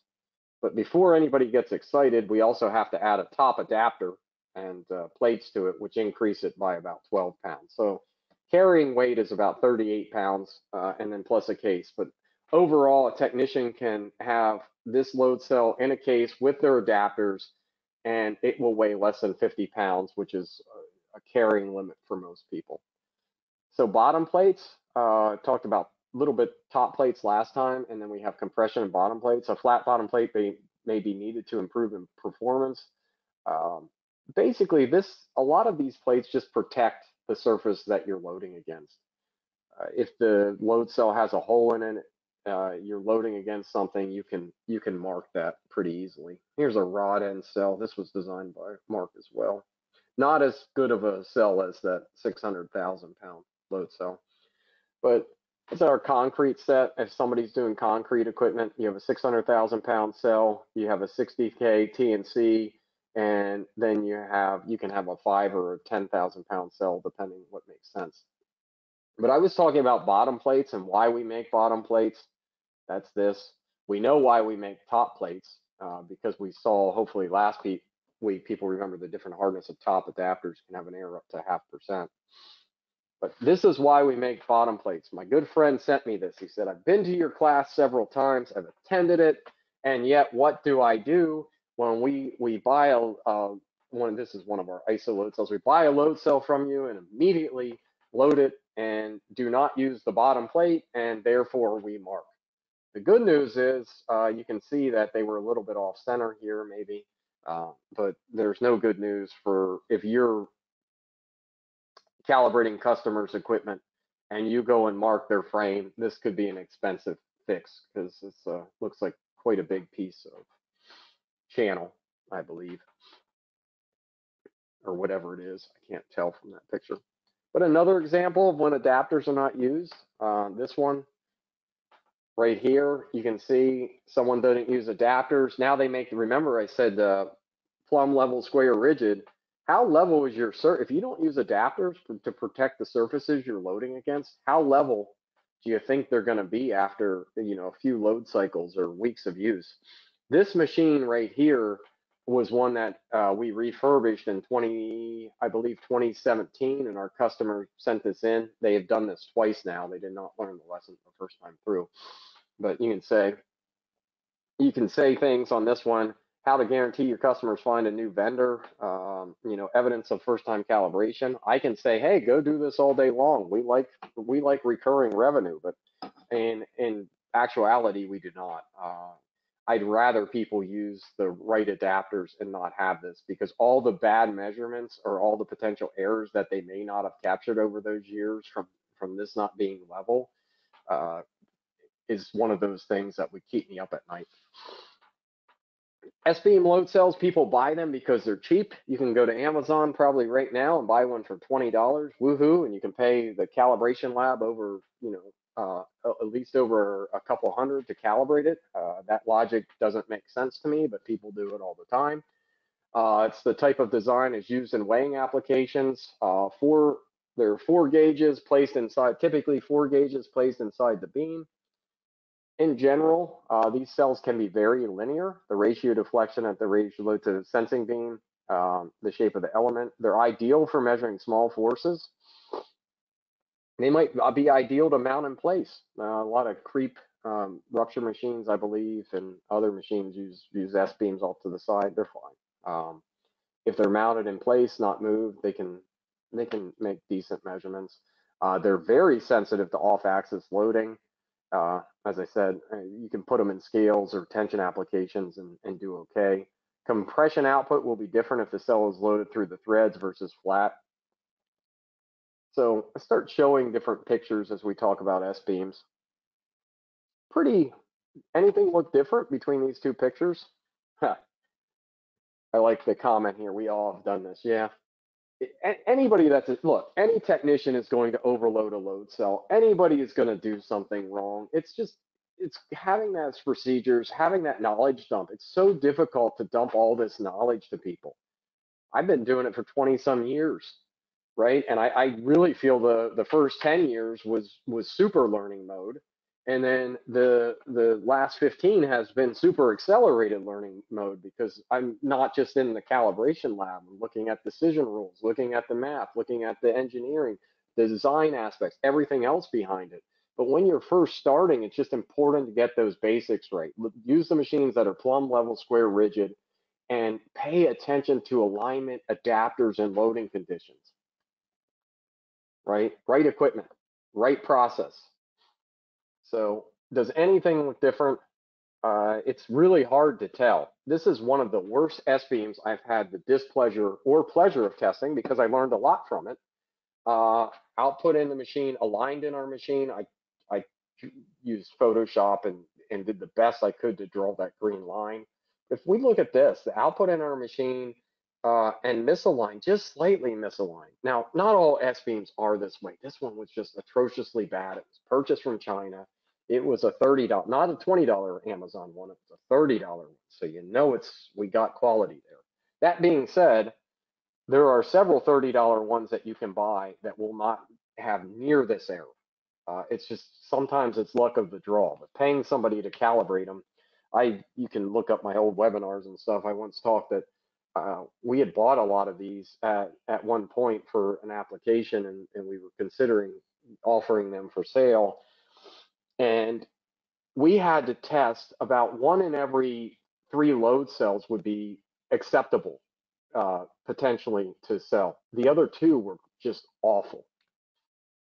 [SPEAKER 1] But before anybody gets excited, we also have to add a top adapter and plates to it, which increase it by about 12 pounds. So carrying weight is about 38 pounds, and then plus a case. But overall, a technician can have this load cell in a case with their adapters, and it will weigh less than 50 pounds, which is a carrying limit for most people. So bottom plates, talked about a little bit top plates last time, and then we have compression and bottom plates. A flat bottom plate may be needed to improve in performance. Basically, a lot of these plates just protect the surface that you're loading against. If the load cell has a hole in it, you're loading against something, you can mark that pretty easily. Here's a rod end cell. This was designed by Mark as well. Not as good of a cell as that 600,000-pound load cell, but it's our concrete set. If somebody's doing concrete equipment, you have a 600,000-pound cell, you have a 60K TNC, and then you can have a 5 or a 10,000 pound cell depending what makes sense. But I was talking about bottom plates and why we make bottom plates. That's this. We know why we make top plates because we saw, hopefully last week, people remember the different hardness of top adapters can have an error up to 0.5%. But this is why we make bottom plates. My good friend sent me this. He said, I've been to your class several times. I've attended it. And yet what do I do when we buy this is one of our ISO load cells. We buy a load cell from you and immediately load it and do not use the bottom plate, and therefore we mark. The good news is you can see that they were a little bit off center here maybe, but there's no good news for if you're calibrating customers' equipment and you go and mark their frame. This could be an expensive fix because this looks like quite a big piece of channel, I believe, or whatever it is. I can't tell from that picture. But another example of when adapters are not used, this one right here, you can see someone doesn't use adapters. Now they make, remember I said plumb, level, square, rigid. How level is your if you don't use adapters to protect the surfaces you're loading against, how level do you think they're going to be after, a few load cycles or weeks of use? This machine right here was one that we refurbished in I believe 2017, and our customer sent this in. They have done this twice now. They did not learn the lesson the first time through. But you can say things on this one, how to guarantee your customers find a new vendor, evidence of first-time calibration. I can say, hey, go do this all day long. We like recurring revenue, but in actuality, we do not. I'd rather people use the right adapters and not have this, because all the bad measurements or all the potential errors that they may not have captured over those years from this not being level is one of those things that would keep me up at night. S-beam load cells, people buy them because they're cheap. You can go to Amazon probably right now and buy one for $20. Woohoo! And you can pay the calibration lab over, at least over a couple hundred to calibrate it. That logic doesn't make sense to me, but people do it all the time. It's the type of design is used in weighing applications. There are 4 gauges placed inside, typically 4 gauges placed inside the beam. In general, these cells can be very linear. The ratio deflection at the ratio to the sensing beam, the shape of the element. They're ideal for measuring small forces. They might be ideal to mount in place. A lot of creep rupture machines, I believe, and other machines use S-beams off to the side. They're fine. If they're mounted in place, not moved, they can make decent measurements. They're very sensitive to off-axis loading. As I said, you can put them in scales or tension applications and do okay. Compression output will be different if the cell is loaded through the threads versus flat. So I start showing different pictures as we talk about S-beams. Anything look different between these two pictures? I like the comment here. We all have done this. Yeah. Anybody look, any technician is going to overload a load cell. Anybody is going to do something wrong. It's having those procedures, having that knowledge dump. It's so difficult to dump all this knowledge to people. I've been doing it for 20 some years, right? And I really feel the first 10 years was super learning mode. And then the last 15 has been super accelerated learning mode, because I'm not just in the calibration lab. I'm looking at decision rules, looking at the math, looking at the engineering, the design aspects, everything else behind it. But when you're first starting, it's just important to get those basics right. Use the machines that are plumb, level, square, rigid, and pay attention to alignment, adapters, and loading conditions, right? Right equipment, right process. So does anything look different? It's really hard to tell. This is one of the worst S-beams I've had the displeasure or pleasure of testing, because I learned a lot from it. Output in the machine, aligned in our machine. I used Photoshop and did the best I could to draw that green line. If we look at this, the output in our machine and misaligned, just slightly misaligned. Now, not all S-beams are this way. This one was just atrociously bad. It was purchased from China. It was a $30, not a $20 Amazon one. It was a $30 one. So we got quality there. That being said, there are several $30 ones that you can buy that will not have near this error. It's just sometimes it's luck of the draw, but paying somebody to calibrate them, you can look up my old webinars and stuff. I once talked that we had bought a lot of these at one point for an application, and we were considering offering them for sale. And we had to test about one in every three load cells would be acceptable potentially to sell. The other two were just awful,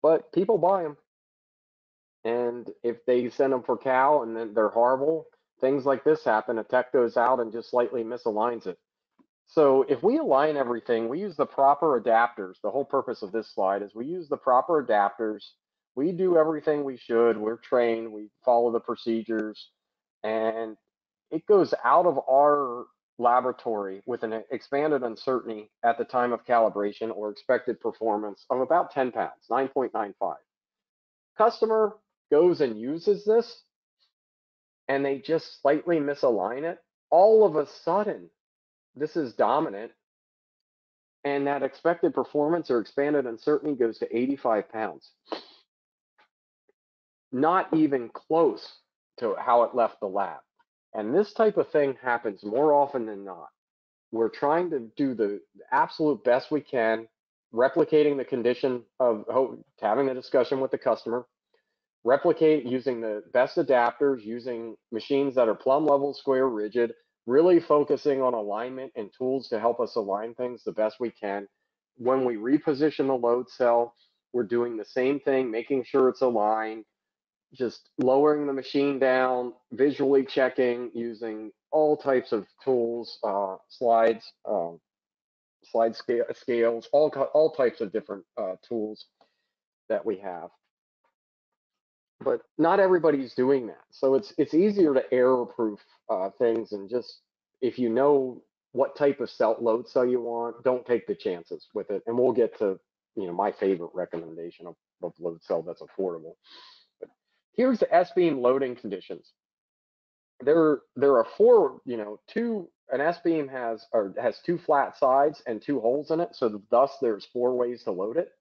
[SPEAKER 1] but people buy them. And if they send them for cow and then they're horrible, things like this happen. A tech goes out and just slightly misaligns it. So if we align everything, we use the proper adapters. The whole purpose of this slide is we use the proper adapters. We do everything we should. We're trained. We follow the procedures. And it goes out of our laboratory with an expanded uncertainty at the time of calibration or expected performance of about 10 pounds, 9.95. Customer goes and uses this and they just slightly misalign it. All of a sudden, this is dominant, and that expected performance or expanded uncertainty goes to 85 pounds. Not even close to how it left the lab. And this type of thing happens more often than not. We're trying to do the absolute best we can, replicating the condition of having a discussion with the customer, replicate using the best adapters, using machines that are plumb level, square, rigid, really focusing on alignment and tools to help us align things the best we can. When we reposition the load cell, we're doing the same thing, making sure it's aligned, just lowering the machine down, visually checking, using all types of tools, slides, scales, all types of different tools that we have. But not everybody's doing that. So it's easier to error-proof things, and just if you know what type of load cell you want, don't take the chances with it. And we'll get to my favorite recommendation of load cell that's affordable. But here's the S-beam loading conditions. There are four, an S-beam has two flat sides and two holes in it, so thus there's four ways to load it.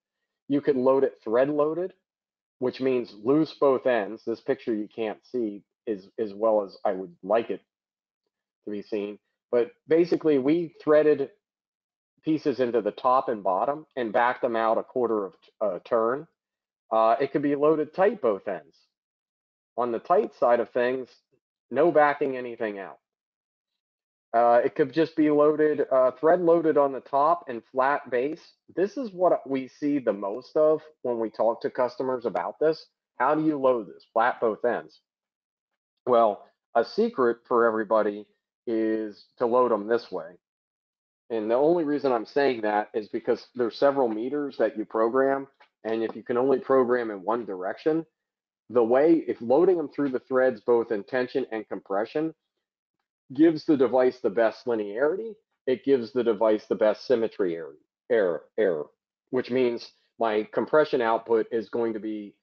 [SPEAKER 1] You can load it thread loaded, which means loose both ends. This picture you can't see as well as I would like it to be seen. But basically, we threaded pieces into the top and bottom and backed them out a quarter of a turn. It could be loaded tight both ends. On the tight side of things, no backing anything out. It could just be loaded, thread loaded on the top and flat base. This is what we see the most of when we talk to customers about this. How do you load this? Flat both ends. Well, a secret for everybody is to load them this way. And the only reason I'm saying that is because there's several meters that you program, and if you can only program in one direction, if loading them through the threads both in tension and compression gives the device the best linearity, it gives the device the best symmetry error, which means my compression output is going to be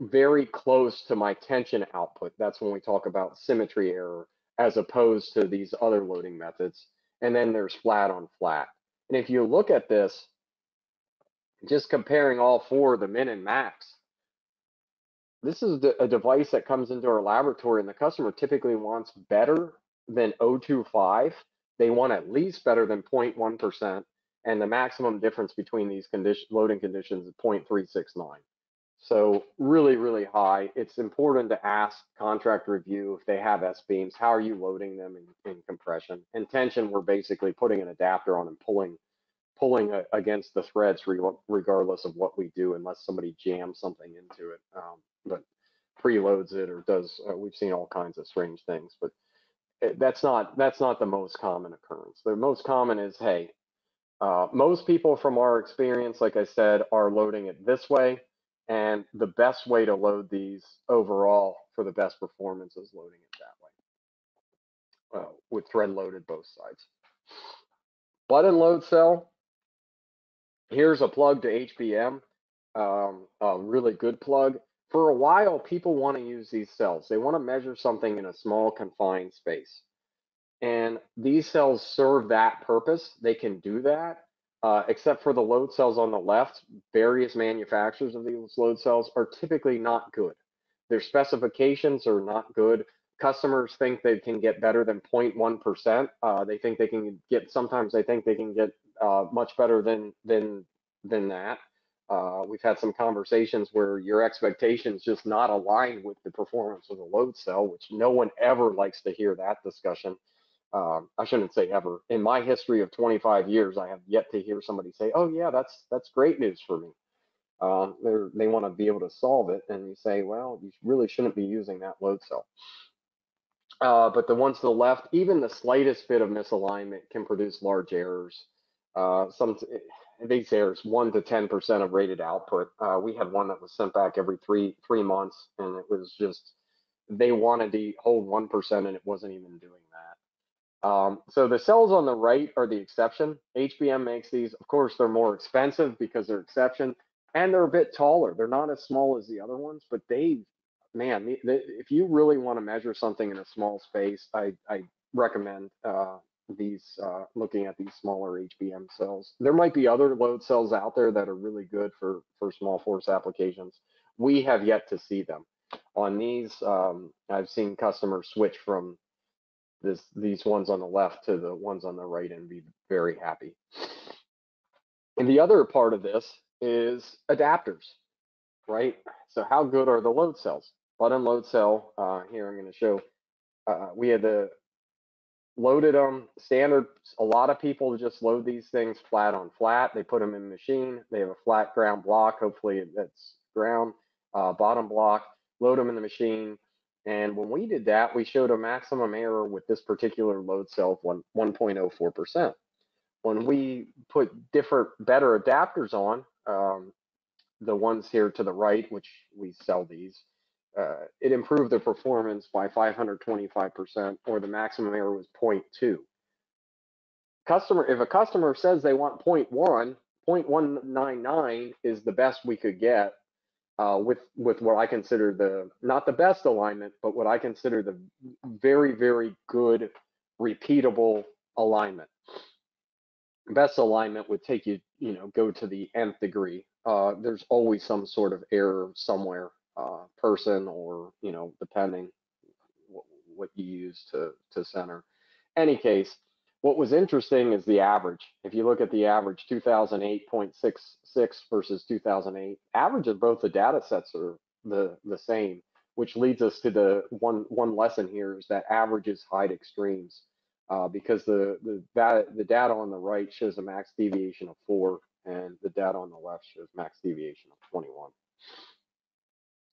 [SPEAKER 1] very close to my tension output. That's when we talk about symmetry error, as opposed to these other loading methods. And then there's flat on flat. And if you look at this, just comparing all four, the min and max, this is a device that comes into our laboratory, and the customer typically wants better than 0.25. They want at least better than 0.1%, and the maximum difference between these loading conditions is 0.369. So really, really high. It's important to ask contract review if they have S-beams, how are you loading them in compression? In tension, we're basically putting an adapter on and pulling against the threads regardless of what we do, unless somebody jams something into it, but preloads it or does. We've seen all kinds of strange things, but that's not the most common occurrence. The most common is, hey, most people from our experience, like I said, are loading it this way, and the best way to load these overall for the best performance is loading it that way, with thread loaded both sides. Button load cell. Here's a plug to HBM, a really good plug. For a while, people want to use these cells. They want to measure something in a small confined space. And these cells serve that purpose. They can do that, except for the load cells on the left. Various manufacturers of these load cells are typically not good. Their specifications are not good. Customers think they can get better than 0.1%. They think they can get, sometimes they think they can get much better than that. We've had some conversations where your expectations just not aligned with the performance of the load cell, which no one ever likes to hear that discussion. I shouldn't say ever. In my history of 25 years, I have yet to hear somebody say, "Oh yeah, that's great news for me." They want to be able to solve it, and you say, "Well, you really shouldn't be using that load cell." But the ones to the left, even the slightest bit of misalignment can produce large errors. Some these errors, 1 to 10% of rated output. We had one that was sent back every three months, and it was just they wanted to hold 1%, and it wasn't even doing that. So the cells on the right are the exception. HBM makes these. Of course, they're more expensive because they're exception, and they're a bit taller. They're not as small as the other ones, but man, if you really want to measure something in a small space, I recommend looking at these smaller HBM cells. There might be other load cells out there that are really good for small force applications. We have yet to see them. On these, I've seen customers switch from these ones on the left to the ones on the right and be very happy. And the other part of this is adapters, right? So how good are the load cells? Button load cell, here I'm going to show, we had the loaded them standard. A lot of people just load these things flat on flat. They put them in the machine. They have a flat ground block. Hopefully that's ground, bottom block, load them in the machine. And when we did that, we showed a maximum error with this particular load cell of 1.04%. When we put different, better adapters on, the ones here to the right, which we sell these, it improved the performance by 525%, or the maximum error was 0.2. If a customer says they want 0.1, 0.199 is the best we could get with what I consider not the best alignment, but what I consider the very, very good, repeatable alignment. Best alignment would take you, go to the nth degree. There's always some sort of error somewhere, person or, depending what you use to center. Any case, what was interesting is the average. If you look at the average, 2008.66 versus 2008, average of both the data sets are the same, which leads us to the one lesson here is that averages hide extremes, because the data on the right shows a max deviation of 4, and the data on the left shows max deviation of 21.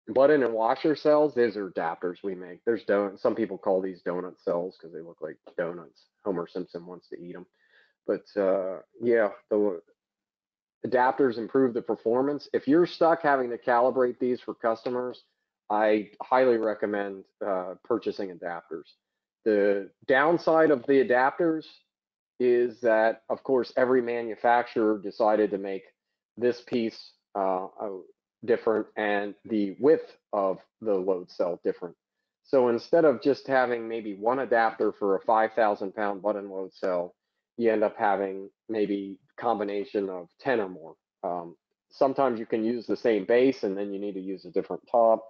[SPEAKER 1] Button and washer cells, these are adapters we make. There's some people call these donut cells because they look like donuts. Homer Simpson wants to eat them. But yeah, the adapters improve the performance. If you're stuck having to calibrate these for customers, I highly recommend purchasing adapters. The downside of the adapters is that, of course, every manufacturer decided to make this piece different and the width of the load cell different. So instead of just having maybe one adapter for a 5,000-pound button load cell, you end up having maybe combination of 10 or more. Sometimes you can use the same base and then you need to use a different top.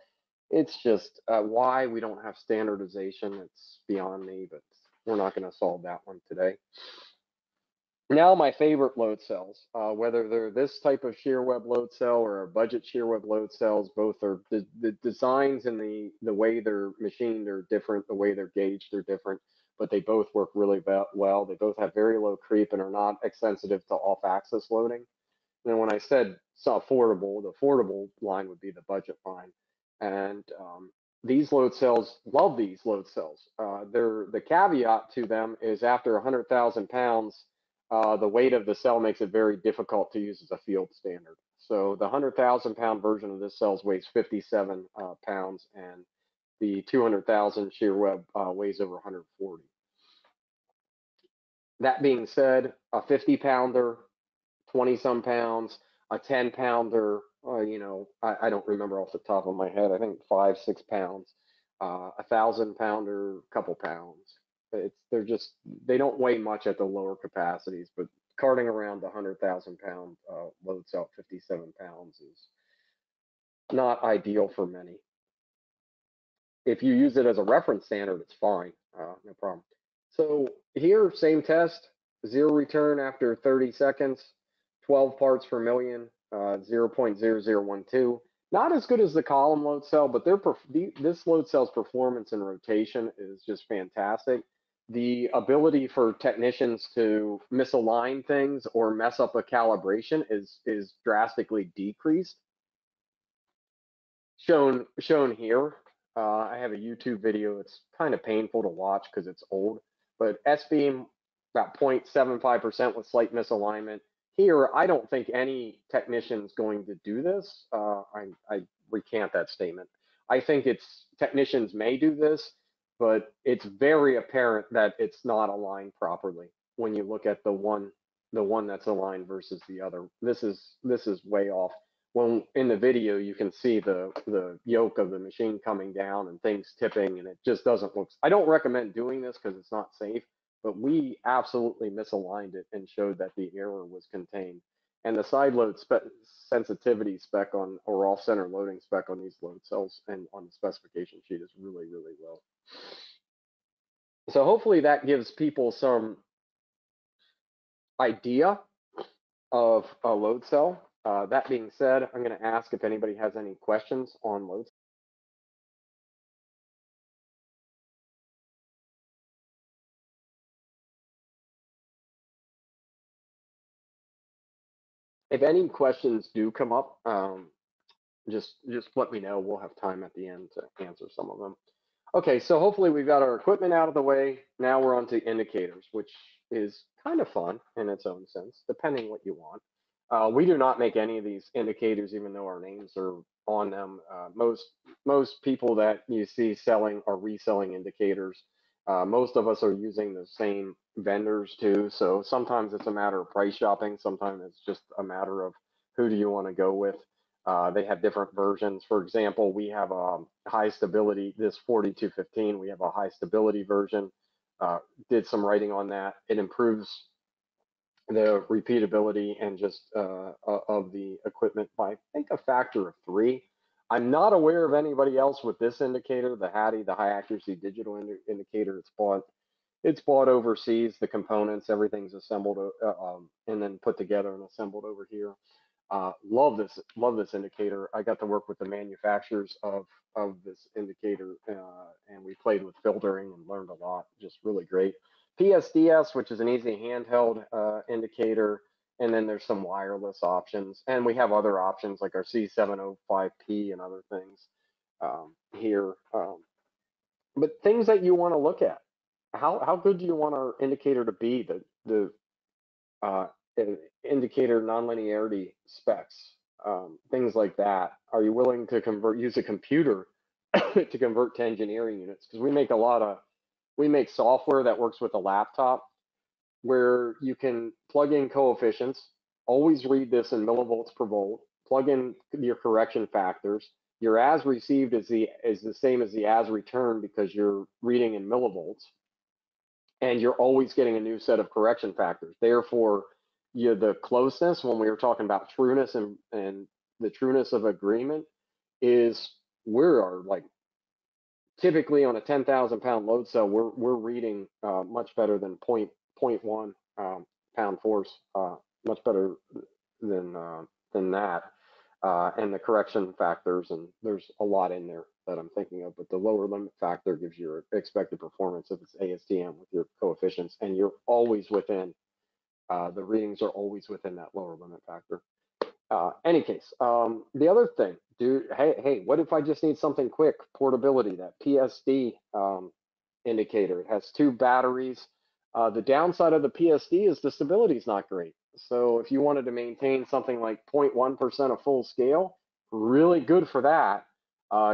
[SPEAKER 1] It's just why we don't have standardization. It's beyond me, but we're not going to solve that one today. Now my favorite load cells, whether they're this type of shear web load cell or a budget shear web load cells, both are the designs and the way they're machined are different, the way they're gauged are different, but they both work really well. They both have very low creep and are not sensitive to off-axis loading. And when I said it's affordable, the affordable line would be the budget line. And these load cells, love these load cells. The caveat to them is after 100,000 pounds, the weight of the cell makes it very difficult to use as a field standard. So the 100,000-pound version of this cell weighs 57 pounds, and the 200,000 shear web weighs over 140. That being said, a 50-pounder, 20-some pounds, a 10-pounder, I don't remember off the top of my head. I think 5, 6 pounds, a 1,000-pounder, couple pounds. they don't weigh much at the lower capacities, but carting around the 100,000 pound load cell 57 pounds is not ideal for many. If you use it as a reference standard, it's fine, no problem. So here, same test, zero return after 30 seconds, 12 parts per million, 0.0012. Not as good as the column load cell, but this load cell's performance and rotation is just fantastic. The ability for technicians to misalign things or mess up a calibration is drastically decreased. Shown here. I have a YouTube video. It's kind of painful to watch because it's old, but S-beam about 0.75% with slight misalignment. Here, I don't think any technician's going to do this. I recant that statement. I think technicians may do this, but it's very apparent that it's not aligned properly when you look at the one that's aligned versus the other. This is way off. When in the video you can see the yoke of the machine coming down and things tipping, and it just doesn't look. I don't recommend doing this because it's not safe, but we absolutely misaligned it and showed that the error was contained. And the side load sensitivity spec on, or off center loading spec on these load cells and on the specification sheet is really, really low. So hopefully that gives people some idea of a load cell. That being said, I'm going to ask if anybody has any questions on load. If any questions do come up, just let me know. We'll have time at the end to answer some of them. Okay, so hopefully we've got our equipment out of the way. Now we're on to indicators, which is kind of fun in its own sense, depending what you want. We do not make any of these indicators, even though our names are on them. Most people that you see selling are reselling indicators. Most of us are using the same vendors too, so sometimes it's a matter of price shopping. Sometimes it's just a matter of who do you want to go with. They have different versions. For example, we have a high stability, this 4215, we have a high stability version. Did some writing on that. It improves the repeatability and just of the equipment by, I think, a factor of 3. I'm not aware of anybody else with this indicator, the HADI, the high accuracy digital indicator. It's bought overseas. The components, everything's assembled and then put together and assembled over here. Love this indicator. I got to work with the manufacturers of this indicator, and we played with filtering and learned a lot. Just really great. PSDS, which is an easy handheld indicator, and then there's some wireless options, and we have other options like our C705P and other things here. But things that you want to look at. How good do you want our indicator to be? The indicator nonlinearity specs, things like that. Are you willing to use a computer to convert to engineering units? Because we make software that works with a laptop where you can plug in coefficients, always read this in millivolts per volt, plug in your correction factors. Your as received is the same as the as returned because you're reading in millivolts, and you're always getting a new set of correction factors. Therefore, the closeness, when we were talking about trueness and the trueness of agreement, is we're like typically on a 10,000 pound load cell, we're reading much better than 0.1 pound force, much better than that. And the correction factors, and there's a lot in there that I'm thinking of, but the lower limit factor gives your expected performance if it's ASTM with your coefficients, and you're always within, the readings are always within that lower limit factor. Any case, the other thing, hey, what if I just need something quick? Portability, that PSD indicator. It has 2 batteries. The downside of the PSD is the stability is not great. So if you wanted to maintain something like 0.1% of full scale, really good for that.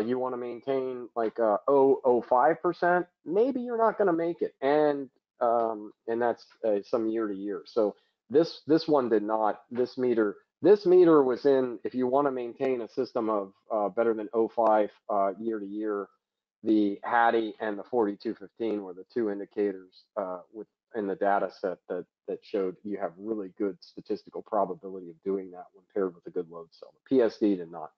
[SPEAKER 1] You want to maintain like 0.05%, maybe you're not going to make it, and that's some year to year. So this one did not. This meter was in. If you want to maintain a system of better than 0.05 year to year, the Hattie and the 4215 were the two indicators in the data set that showed you have really good statistical probability of doing that when paired with a good load cell. The PSD did not.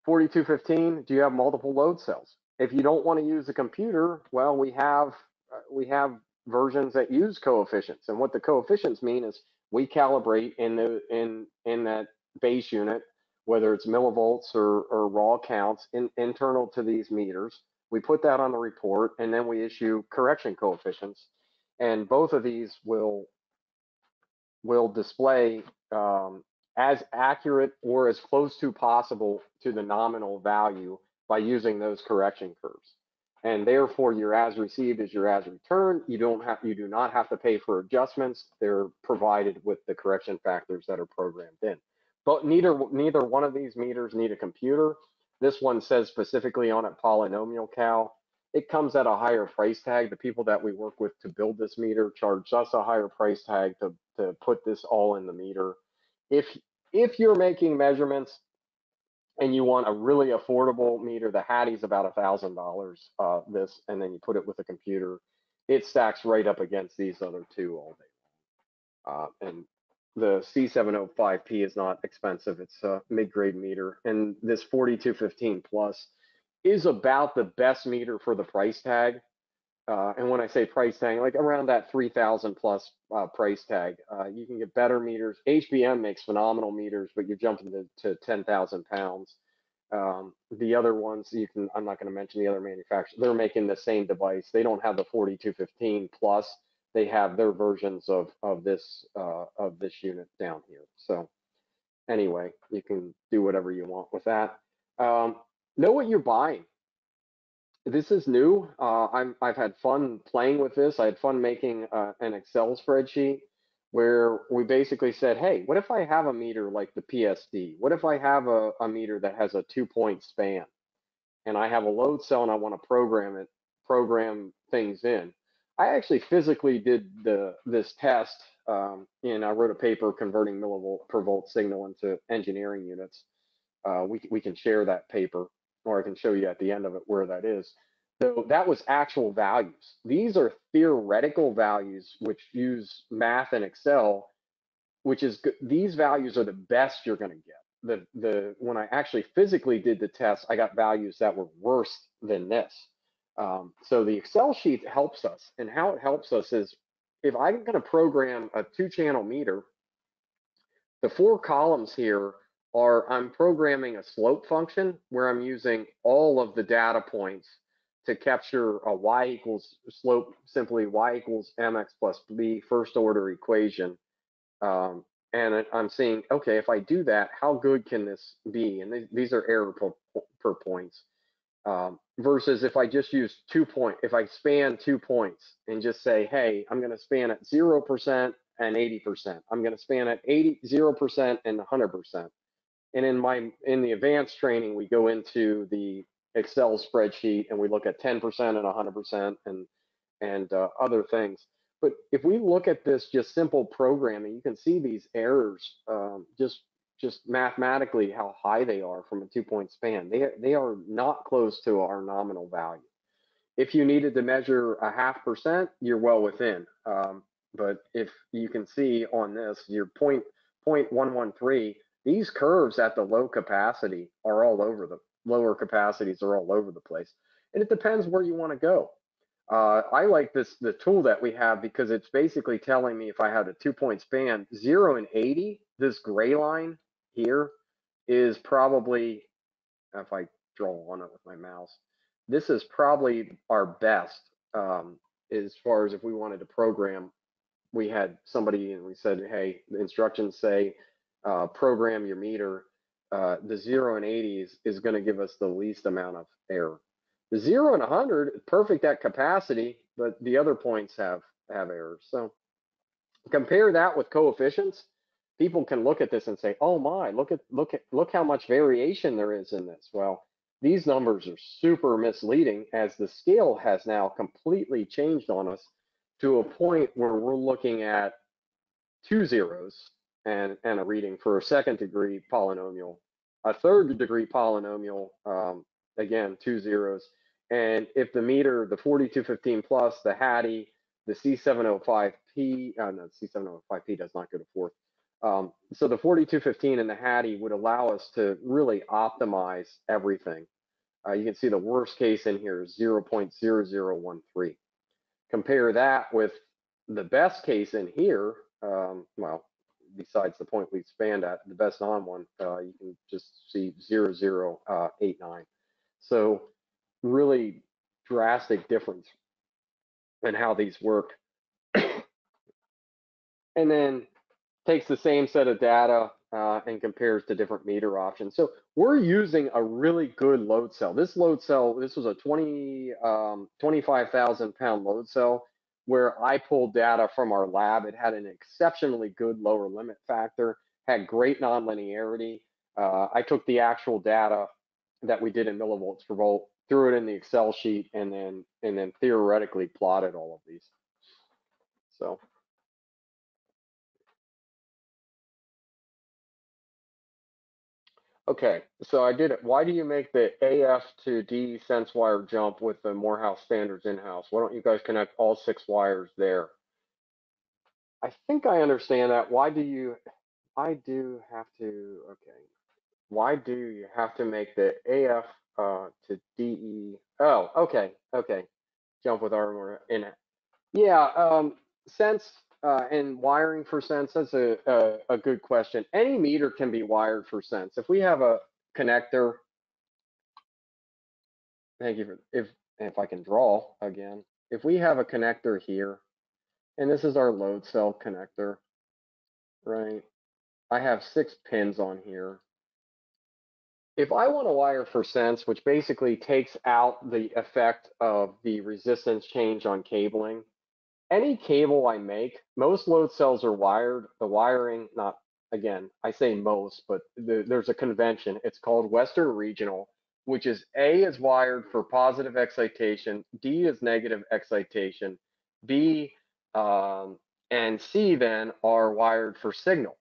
[SPEAKER 1] 4215, do you have multiple load cells? If you don't want to use a computer, well, we have versions that use coefficients, and what the coefficients mean is we calibrate in that base unit, whether it's millivolts or raw counts internal to these meters. We put that on the report, and then we issue correction coefficients, and both of these will display as accurate or as close to possible to the nominal value by using those correction curves. And therefore, your as received is your as returned. You do not have to pay for adjustments. They're provided with the correction factors that are programmed in. But neither one of these meters need a computer. This one says specifically on it polynomial cal. It comes at a higher price tag. The people that we work with to build this meter charge us a higher price tag to put this all in the meter. If you're making measurements and you want a really affordable meter, the Hattie's about $1,000. This, and then you put it with a computer, it stacks right up against these other two all day. And the C705P is not expensive. It's a mid-grade meter, and this 4215 Plus is about the best meter for the price tag. And when I say price tag, like around that 3,000 plus price tag, you can get better meters. HBM makes phenomenal meters, but you're jumping to 10,000 pounds. The other ones, I'm not going to mention the other manufacturers. They're making the same device. They don't have the 4215 plus. They have their versions of this unit down here. So anyway, you can do whatever you want with that. Know what you're buying. This is new. I've had fun playing with this. I had fun making an Excel spreadsheet where we basically said, hey, what if I have a meter like the PSD? What if I have a meter that has a 2-point span and I have a load cell and I want to program things in? I actually physically did this test, and I wrote a paper converting millivolt per volt signal into engineering units. We can share that paper, or I can show you at the end of it where that is. So that was actual values. These are theoretical values which use math and Excel, which is good. These values are the best you're going to get. When I actually physically did the test, I got values that were worse than this. So the Excel sheet helps us, and how it helps us is if I'm going to program a 2-channel meter, the 4 columns here are I'm programming a slope function where I'm using all of the data points to capture a y equals slope, simply y equals mx plus b first order equation. And I'm saying, okay, if I do that, how good can this be? And these are error per points. Versus if I just use if I span 2 points and just say, hey, I'm going to span at 0% and 80%. I'm going to span at 0% and 100%. And in the advanced training, we go into the Excel spreadsheet and we look at 10% and 100% and other things. But if we look at this just simple programming, you can see these errors just mathematically how high they are from a 2-point span. They are not close to our nominal value. If you needed to measure a 0.5%, you're well within. But if you can see on this, your 0.113, these curves at the low capacity are all over the lower capacities are all over the place. And it depends where you want to go. I like the tool that we have because it's basically telling me if I had a 2-point span, 0 and 80, this gray line here is probably, if I draw on it with my mouse, this is probably our best as far as if we wanted to program. We had somebody and we said, hey, the instructions say program your meter. The 0 and 80 is going to give us the least amount of error. The 0 and 100, perfect at capacity, but the other points have errors. So compare that with coefficients. People can look at this and say, oh my, look how much variation there is in this. Well, these numbers are super misleading as the scale has now completely changed on us to a point where we're looking at 2 zeros and a reading for a 2nd degree polynomial, a 3rd degree polynomial again, two zeros. And if the meter, the 4215 plus, the Hattie, the C705P, no, C705P does not go to fourth. So the 4215 and the Hattie would allow us to really optimize everything. You can see the worst case in here is 0.0013. Compare that with the best case in here, well, besides the point we spanned at, the best on one, you can just see 0089. So really drastic difference in how these work. And then takes the same set of data and compares to different meter options. So we're using a really good load cell. This load cell, this was a 25,000 pound load cell where I pulled data from our lab. It had an exceptionally good lower limit factor, had great nonlinearity. I took the actual data that we did in millivolts per volt, threw it in the Excel sheet, and then theoretically plotted all of these. So. Okay, so I did it. Why do you make the AF to D sense wire jump with the Morehouse standards in-house? Why don't you guys connect all 6 wires there? I think I understand that. Why do you, I do have to, okay. Why do you have to make the AF to DE? Oh, okay. Jump with armor in it. Yeah, sense and wiring for sense, that's a good question. Any meter can be wired for sense. If we have a connector, thank you for, if I can draw again, if we have a connector here, and this is our load cell connector, right? I have 6 pins on here. If I want to wire for sense, which basically takes out the effect of the resistance change on cabling, any cable I make, most load cells are wired. The wiring, not, again, I say most, but there's a convention. It's called Western Regional, which is A is wired for positive excitation, D is negative excitation, B and C then are wired for signal.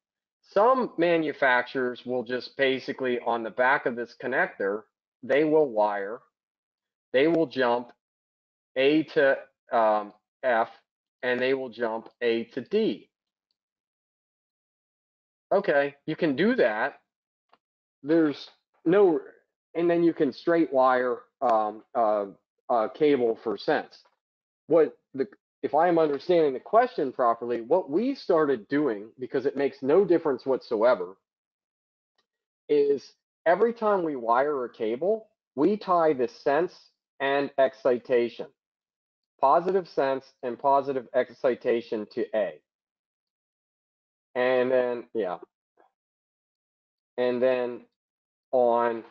[SPEAKER 1] Some manufacturers will just basically on the back of this connector, they will wire, they will jump A to F, and they will jump A to D. Okay, you can do that. There's no, and then you can straight wire cable for sense. If I am understanding the question properly, what we started doing, because it makes no difference whatsoever, is every time we wire a cable, we tie the sense and excitation, positive sense and positive excitation to A. And then, yeah. And then on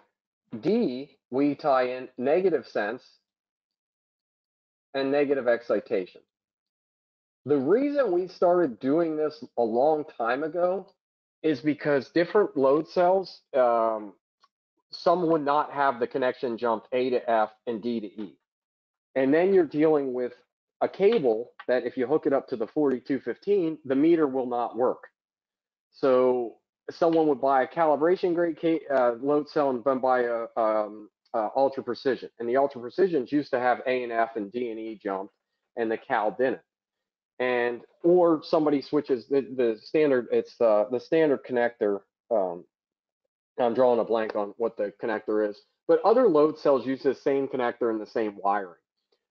[SPEAKER 1] D, we tie in negative sense and negative excitation. The reason we started doing this a long time ago is because different load cells, some would not have the connection jump A to F and D to E. And then you're dealing with a cable that if you hook it up to the 4215, the meter will not work. So someone would buy a calibration grade load cell and then buy a ultra precision. And the ultra precisions used to have A and F and D and E jumped, and the cal didn't. And or somebody switches the standard. It's the standard connector. I'm drawing a blank on what the connector is, but other load cells use the same connector and the same wiring.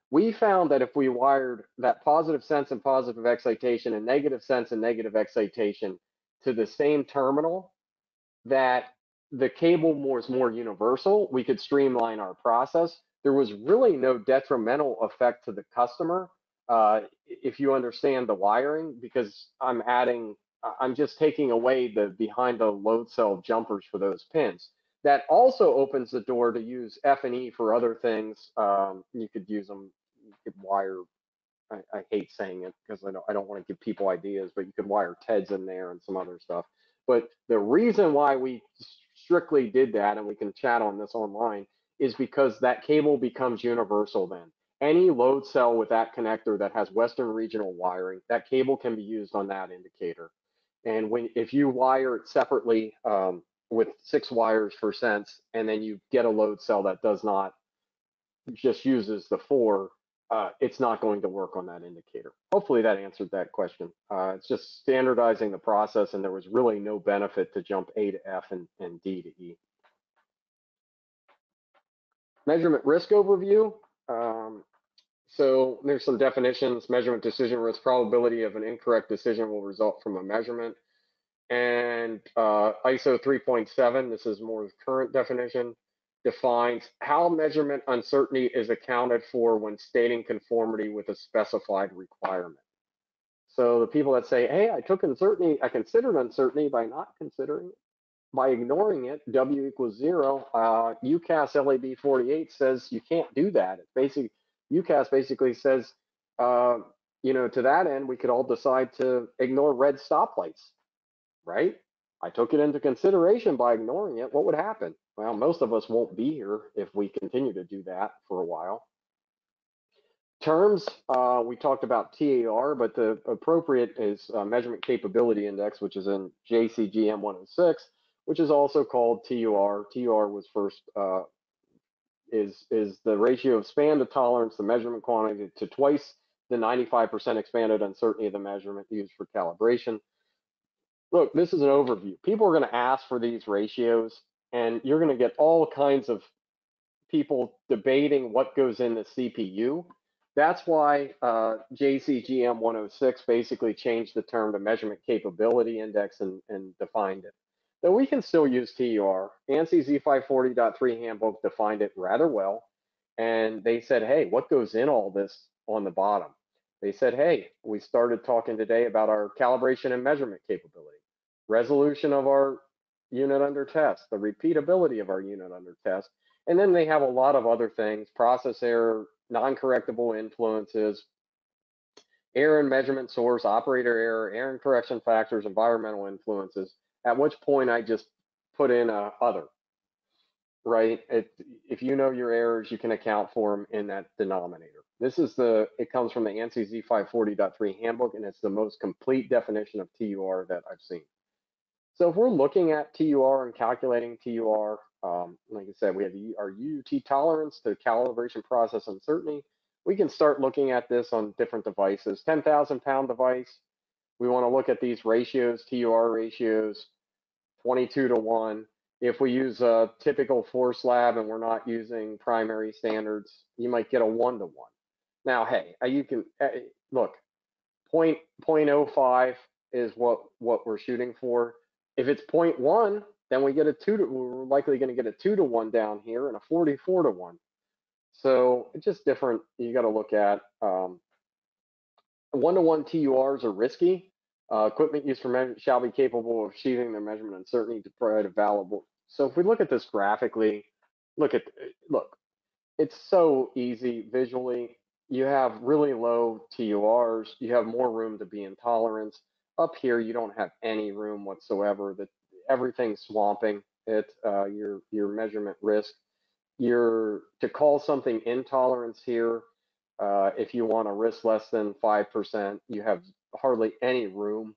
[SPEAKER 1] We found that if we wired that positive sense and positive excitation and negative sense and negative excitation to the same terminal, that the cable was more universal. We could streamline our process. There was really no detrimental effect to the customer if you understand the wiring, because I'm just taking away the behind the load cell jumpers for those pins. That also opens the door to use F and E for other things. You could use them, you could wire, I hate saying it because I don't want to give people ideas, but you could wire TEDs in there and some other stuff. But the reason why we strictly did that, and we can chat on this online, is because that cable becomes universal then. Any load cell with that connector that has Western regional wiring, that cable can be used on that indicator. And if you wire it separately, with 6 wires for sense, and then you get a load cell that does not, just uses the 4, it's not going to work on that indicator. Hopefully that answered that question. It's just standardizing the process, and there was really no benefit to jump A to F and D to E. Measurement risk overview. So there's some definitions. Measurement decision risk: probability of an incorrect decision will result from a measurement. And ISO 3.7, this is more current definition, defines how measurement uncertainty is accounted for when stating conformity with a specified requirement. So the people that say, hey, I considered uncertainty by not considering it, by ignoring it, W equals 0, UCAS LAB 48 says you can't do that. It's basically, UCAS basically says, to that end, we could all decide to ignore red stoplights, right? I took it into consideration by ignoring it. What would happen? Well, most of us won't be here if we continue to do that for a while. Terms, we talked about TAR, but the appropriate is Measurement Capability Index, which is in JCGM 106, which is also called TUR. TUR was first, is the ratio of span to tolerance, the measurement quantity, to twice the 95% expanded uncertainty of the measurement used for calibration. Look, this is an overview. People are going to ask for these ratios, and you're going to get all kinds of people debating what goes in the CPU. That's why JCGM 106 basically changed the term to Measurement Capability Index and defined it. Though we can still use TUR. ANSI Z540.3 handbook defined it rather well, and they said, hey, what goes in all this on the bottom? They said, hey, we started talking today about our calibration and measurement capability, resolution of our unit under test, the repeatability of our unit under test, and then they have a lot of other things: process error, non-correctable influences, error in measurement source, operator error in correction factors, environmental influences, at which point I just put in a other, right? If you know your errors, you can account for them in that denominator. This is it comes from the ANSI Z540.3 handbook, and it's the most complete definition of TUR that I've seen. So if we're looking at TUR and calculating TUR, like I said, we have our UUT tolerance to calibration process uncertainty. We can start looking at this on different devices. 10,000 pound device, we want to look at these ratios, TUR ratios, 22 to 1. If we use a typical force lab and we're not using primary standards, you might get a 1 to 1. Now, hey, you can look, 0.05 is what we're shooting for. If it's 0.1, then we get we're likely going to get a 2 to 1 down here and a 44 to 1. So it's just different. You got to look at 1 to 1 TURs are risky. Equipment used for measurement shall be capable of achieving their measurement uncertainty to provide a valuable. So if we look at this graphically, look, it's so easy visually. You have really low TURs. You have more room to be in tolerance. Up here, you don't have any room whatsoever. Everything's swamping it. Your measurement risk. To call something intolerance here, if you want a risk less than 5%, you have hardly any room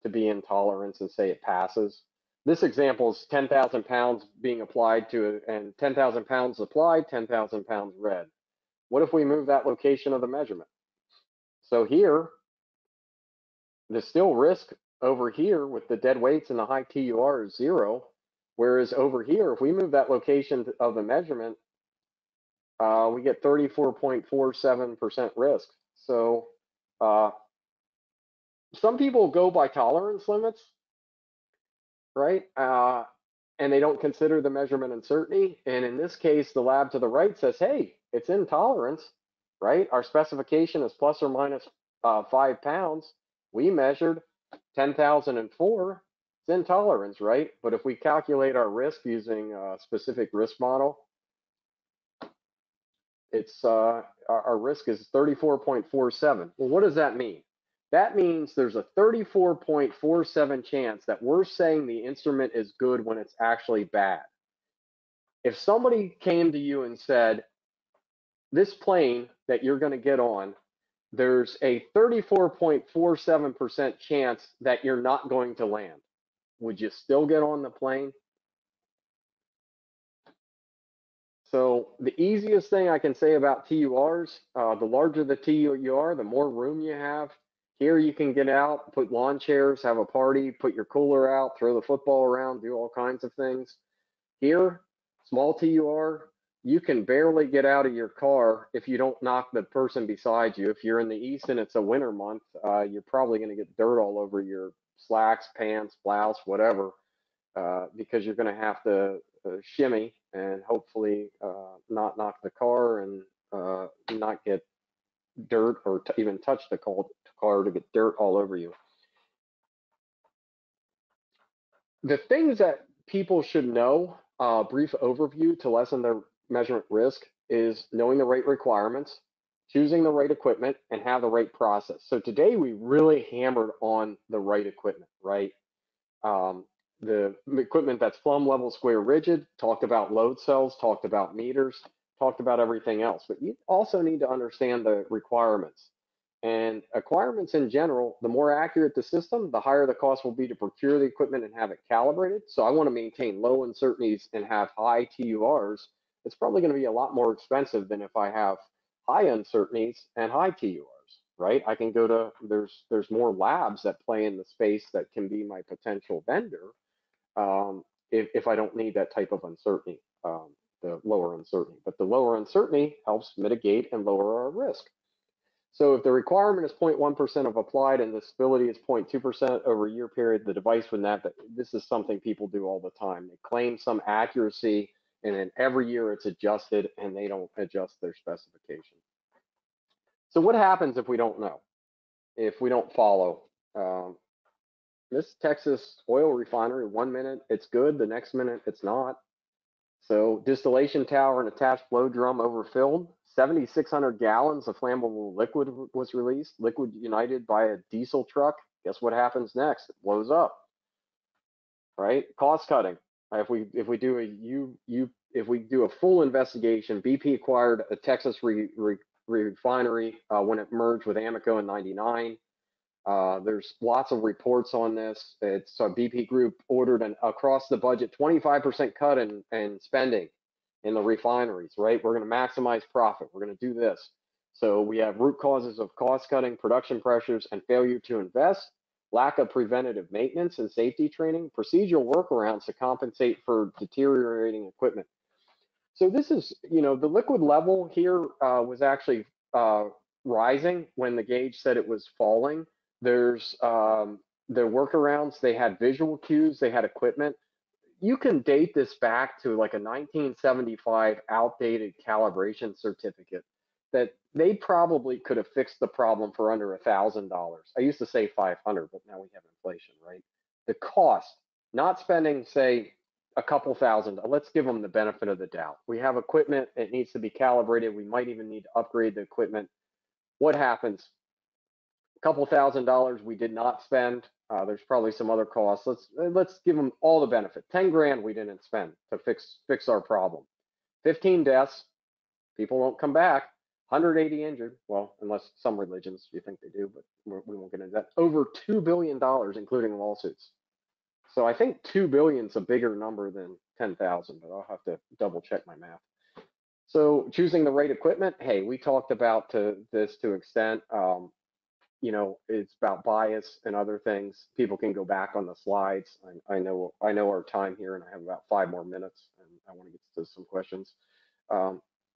[SPEAKER 1] to be in tolerance and say it passes. This example is 10,000 pounds being applied to it, and 10,000 pounds applied, 10,000 pounds read. What if we move that location of the measurement? So here, the still risk over here with the dead weights and the high TUR is 0, whereas over here, if we move that location of the measurement, we get 34.47% risk. So some people go by tolerance limits, right? And they don't consider the measurement uncertainty. And in this case, the lab to the right says, hey, it's in tolerance, right? Our specification is plus or minus 5 pounds. We measured 10,004. It's in tolerance, right? But if we calculate our risk using a specific risk model, it's our risk is 34.47. Well, what does that mean? That means there's a 34.47 chance that we're saying the instrument is good when it's actually bad. If somebody came to you and said, this plane that you're going to get on, there's a 34.47% chance that you're not going to land, would you still get on the plane? So the easiest thing I can say about TURs, the larger the TUR, the more room you have. Here you can get out, put lawn chairs, have a party, put your cooler out, throw the football around, do all kinds of things. Here, small TUR, you can barely get out of your car if you don't knock the person beside you. If you're in the east and it's a winter month, you're probably going to get dirt all over your slacks, pants, blouse, whatever, because you're going to have to shimmy and hopefully not knock the car and not get dirt or even touch the car to get dirt all over you. The things that people should know, brief overview to lessen their measurement risk is knowing the right requirements, choosing the right equipment, and have the right process. So today we really hammered on the right equipment, right? Um, the equipment that's plumb level square rigid, talked about load cells, talked about meters, talked about everything else. But you also need to understand the requirements. And requirements in general, the more accurate the system, the higher the cost will be to procure the equipment and have it calibrated. So I want to maintain low uncertainties and have high TURs. It's probably going to be a lot more expensive than if I have high uncertainties and high TURs, right? I can go to, there's more labs that play in the space that can be my potential vendor, if I don't need that type of uncertainty, the lower uncertainty. But the lower uncertainty helps mitigate and lower our risk. So if the requirement is 0.1% of applied and the stability is 0.2% over a year period, the device would not, this is something people do all the time. They claim some accuracy and then every year it's adjusted and they don't adjust their specification. So what happens if we don't know? If we don't follow? This Texas oil refinery, 1 minute it's good, the next minute it's not. So distillation tower and attached flow drum overfilled. 7,600 gallons of flammable liquid was released. Liquid united by a diesel truck. Guess what happens next? It blows up. Right? Cost cutting. If we do a full investigation, BP acquired a Texas refinery when it merged with Amoco in '99. There's lots of reports on this. It's BP Group ordered an across the budget 25% cut in spending in the refineries, right? We're going to maximize profit. We're going to do this. So we have root causes of cost cutting, production pressures, and failure to invest, lack of preventative maintenance and safety training, procedural workarounds to compensate for deteriorating equipment. So this is, the liquid level here was actually rising when the gauge said it was falling. There's the workarounds. They had visual cues. They had equipment. You can date this back to like a 1975 outdated calibration certificate that they probably could have fixed the problem for under $1,000. I used to say 500, but now we have inflation, right? The cost, not spending, say, a couple thousand. Let's give them the benefit of the doubt. We have equipment. It needs to be calibrated. We might even need to upgrade the equipment. What happens? A couple $1,000 we did not spend. There's probably some other costs. Let's give them all the benefit. 10 grand we didn't spend to fix our problem. 15 deaths. People won't come back. 180 injured. Well, unless some religions you think they do, but we won't get into that. Over $2 billion, including lawsuits. So I think 2 billion is a bigger number than 10,000, but I'll have to double check my math. So choosing the right equipment. Hey, we talked about this to extent. It's about bias and other things. People can go back on the slides. I know our time here, and I have about 5 more minutes, and I want to get to some questions.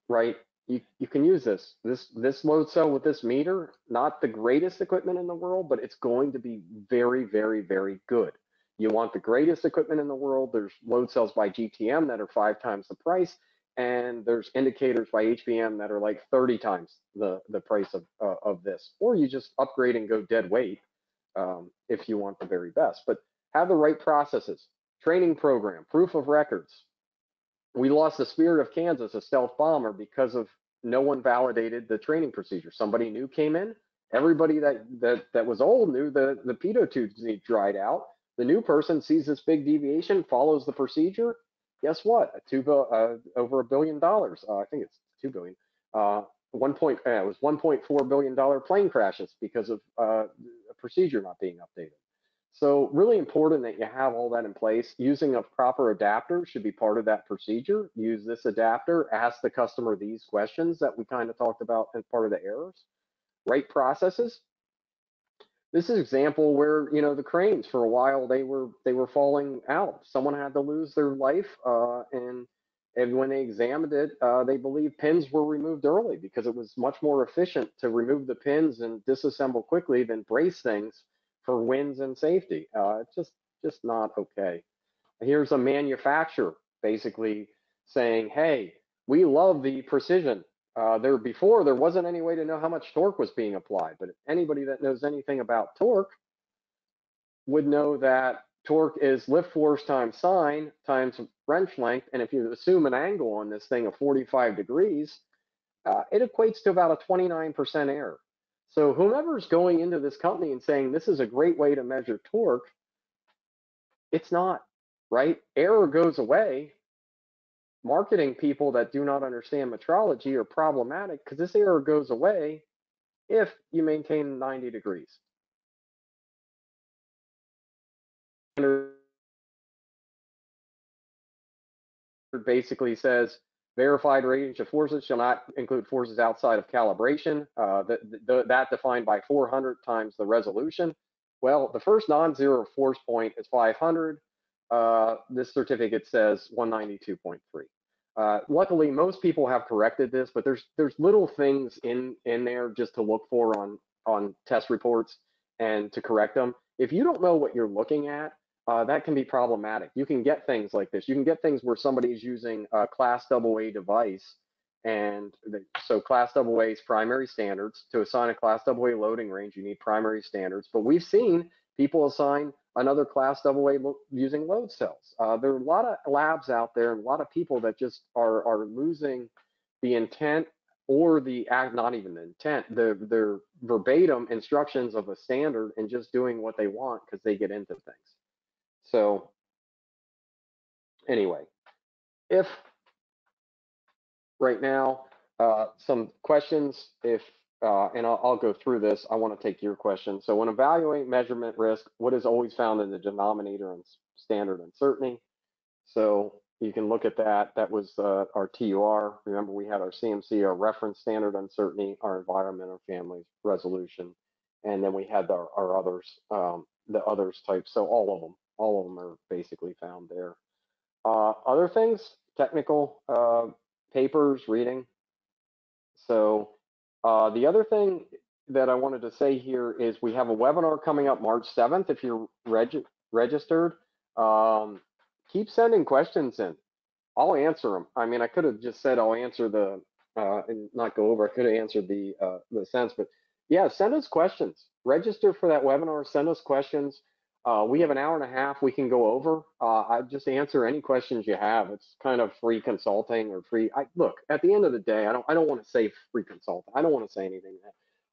[SPEAKER 1] Right? You can use this load cell with this meter. Not the greatest equipment in the world, but it's going to be very, very, very good. You want the greatest equipment in the world. There's load cells by GTM that are 5 times the price, and there's indicators by HBM that are like 30 times the price of this. Or you just upgrade and go dead weight if you want the very best. But have the right processes, training program, proof of records. We lost the Spirit of Kansas, a stealth bomber, because of no one validated the training procedure. Somebody new came in. Everybody that was old knew the pitot tubes need dried out. The new person sees this big deviation, follows the procedure. Guess what? Over $1 billion. I think it's 2 billion. It was $1.4 billion plane crashes because of a procedure not being updated. So really important that you have all that in place. Using a proper adapter should be part of that procedure. Use this adapter, ask the customer these questions that we kind of talked about as part of the errors. Right processes. This is an example where the cranes for a while they were falling out. Someone had to lose their life, and when they examined it, they believe pins were removed early because it was much more efficient to remove the pins and disassemble quickly than brace things for wins and safety. It's just not okay. Here's a manufacturer basically saying, hey, we love the precision. There wasn't any way to know how much torque was being applied, but anybody that knows anything about torque would know that torque is lift force times sine times wrench length, and if you assume an angle on this thing of 45 degrees, it equates to about a 29% error. So whomever's going into this company and saying this is a great way to measure torque, it's not, right? Error goes away. Marketing people that do not understand metrology are problematic because this error goes away if you maintain 90 degrees. Basically says verified range of forces shall not include forces outside of calibration. That defined by 400 times the resolution. Well, the first non-zero force point is 500. This certificate says 192.3. Luckily, most people have corrected this, but there's little things in there just to look for on test reports and to correct them. If you don't know what you're looking at, that can be problematic. You can get things like this. You can get things where somebody's using a Class AA device, and so Class AA is primary standards. To assign a Class AA loading range, you need primary standards. But we've seen people assign another Class AA using load cells. There are a lot of labs out there and a lot of people that just are losing the intent or not even the intent, their verbatim instructions of a standard and just doing what they want because they get into things. So anyway, if right now, some questions, and I'll go through this. I want to take your question. So when evaluating measurement risk, what is always found in the denominator and standard uncertainty? So you can look at that. That was our TUR. Remember, we had our CMC, our reference standard uncertainty, our environmental family resolution, and then we had our others, the others types. So all of them are basically found there. Other things, technical papers, reading. So the other thing that I wanted to say here is we have a webinar coming up March 7th. If you're registered, keep sending questions in. I'll answer them. I mean, I could have just said I'll answer the and not go over. I could have answered the sense, but yeah, send us questions. Register for that webinar. Send us questions. We have an hour and a half we can go over. I just answer any questions you have. It's kind of free consulting or free. Look, at the end of the day, I don't want to say free consulting. I don't want to say anything.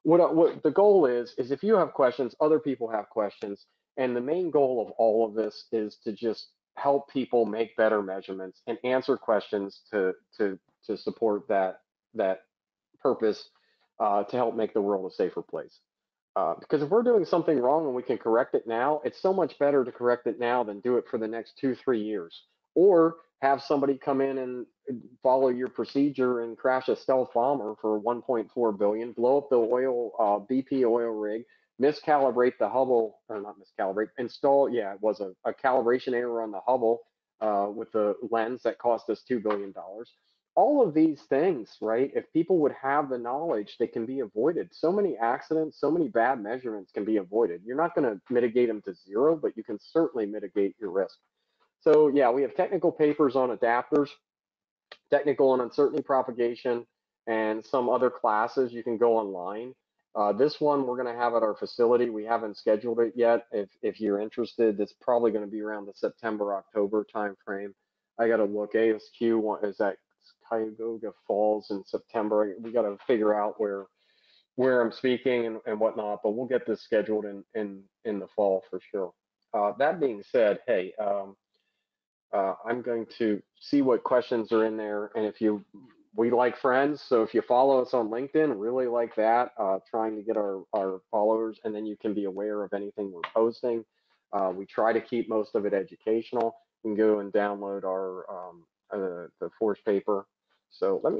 [SPEAKER 1] What the goal is if you have questions, other people have questions, and the main goal of all of this is to just help people make better measurements and answer questions to support that purpose, to help make the world a safer place. Because if we're doing something wrong and we can correct it now, it's so much better to correct it now than do it for the next 2-3 years, or have somebody come in and follow your procedure and crash a stealth bomber for 1.4 billion, blow up the BP oil rig, miscalibrate the Hubble, or not miscalibrate, it was a calibration error on the Hubble with the lens that cost us $2 billion. All of these things, right? If people would have the knowledge, they can be avoided. So many accidents, so many bad measurements can be avoided. You're not going to mitigate them to zero, but you can certainly mitigate your risk. So yeah, we have technical papers on adapters, technical and uncertainty propagation, and some other classes you can go online. This one we're going to have at our facility. We haven't scheduled it yet. If you're interested, it's probably going to be around the September-October timeframe. I got to look. ASQ is at Cuyahoga Falls in September. We got to figure out where I'm speaking and whatnot, but we'll get this scheduled in the fall for sure. That being said, hey, I'm going to see what questions are in there, and we like friends, so if you follow us on LinkedIn, really like that, trying to get our followers, and then you can be aware of anything we're posting. We try to keep most of it educational. You can go and download our the force paper. So let me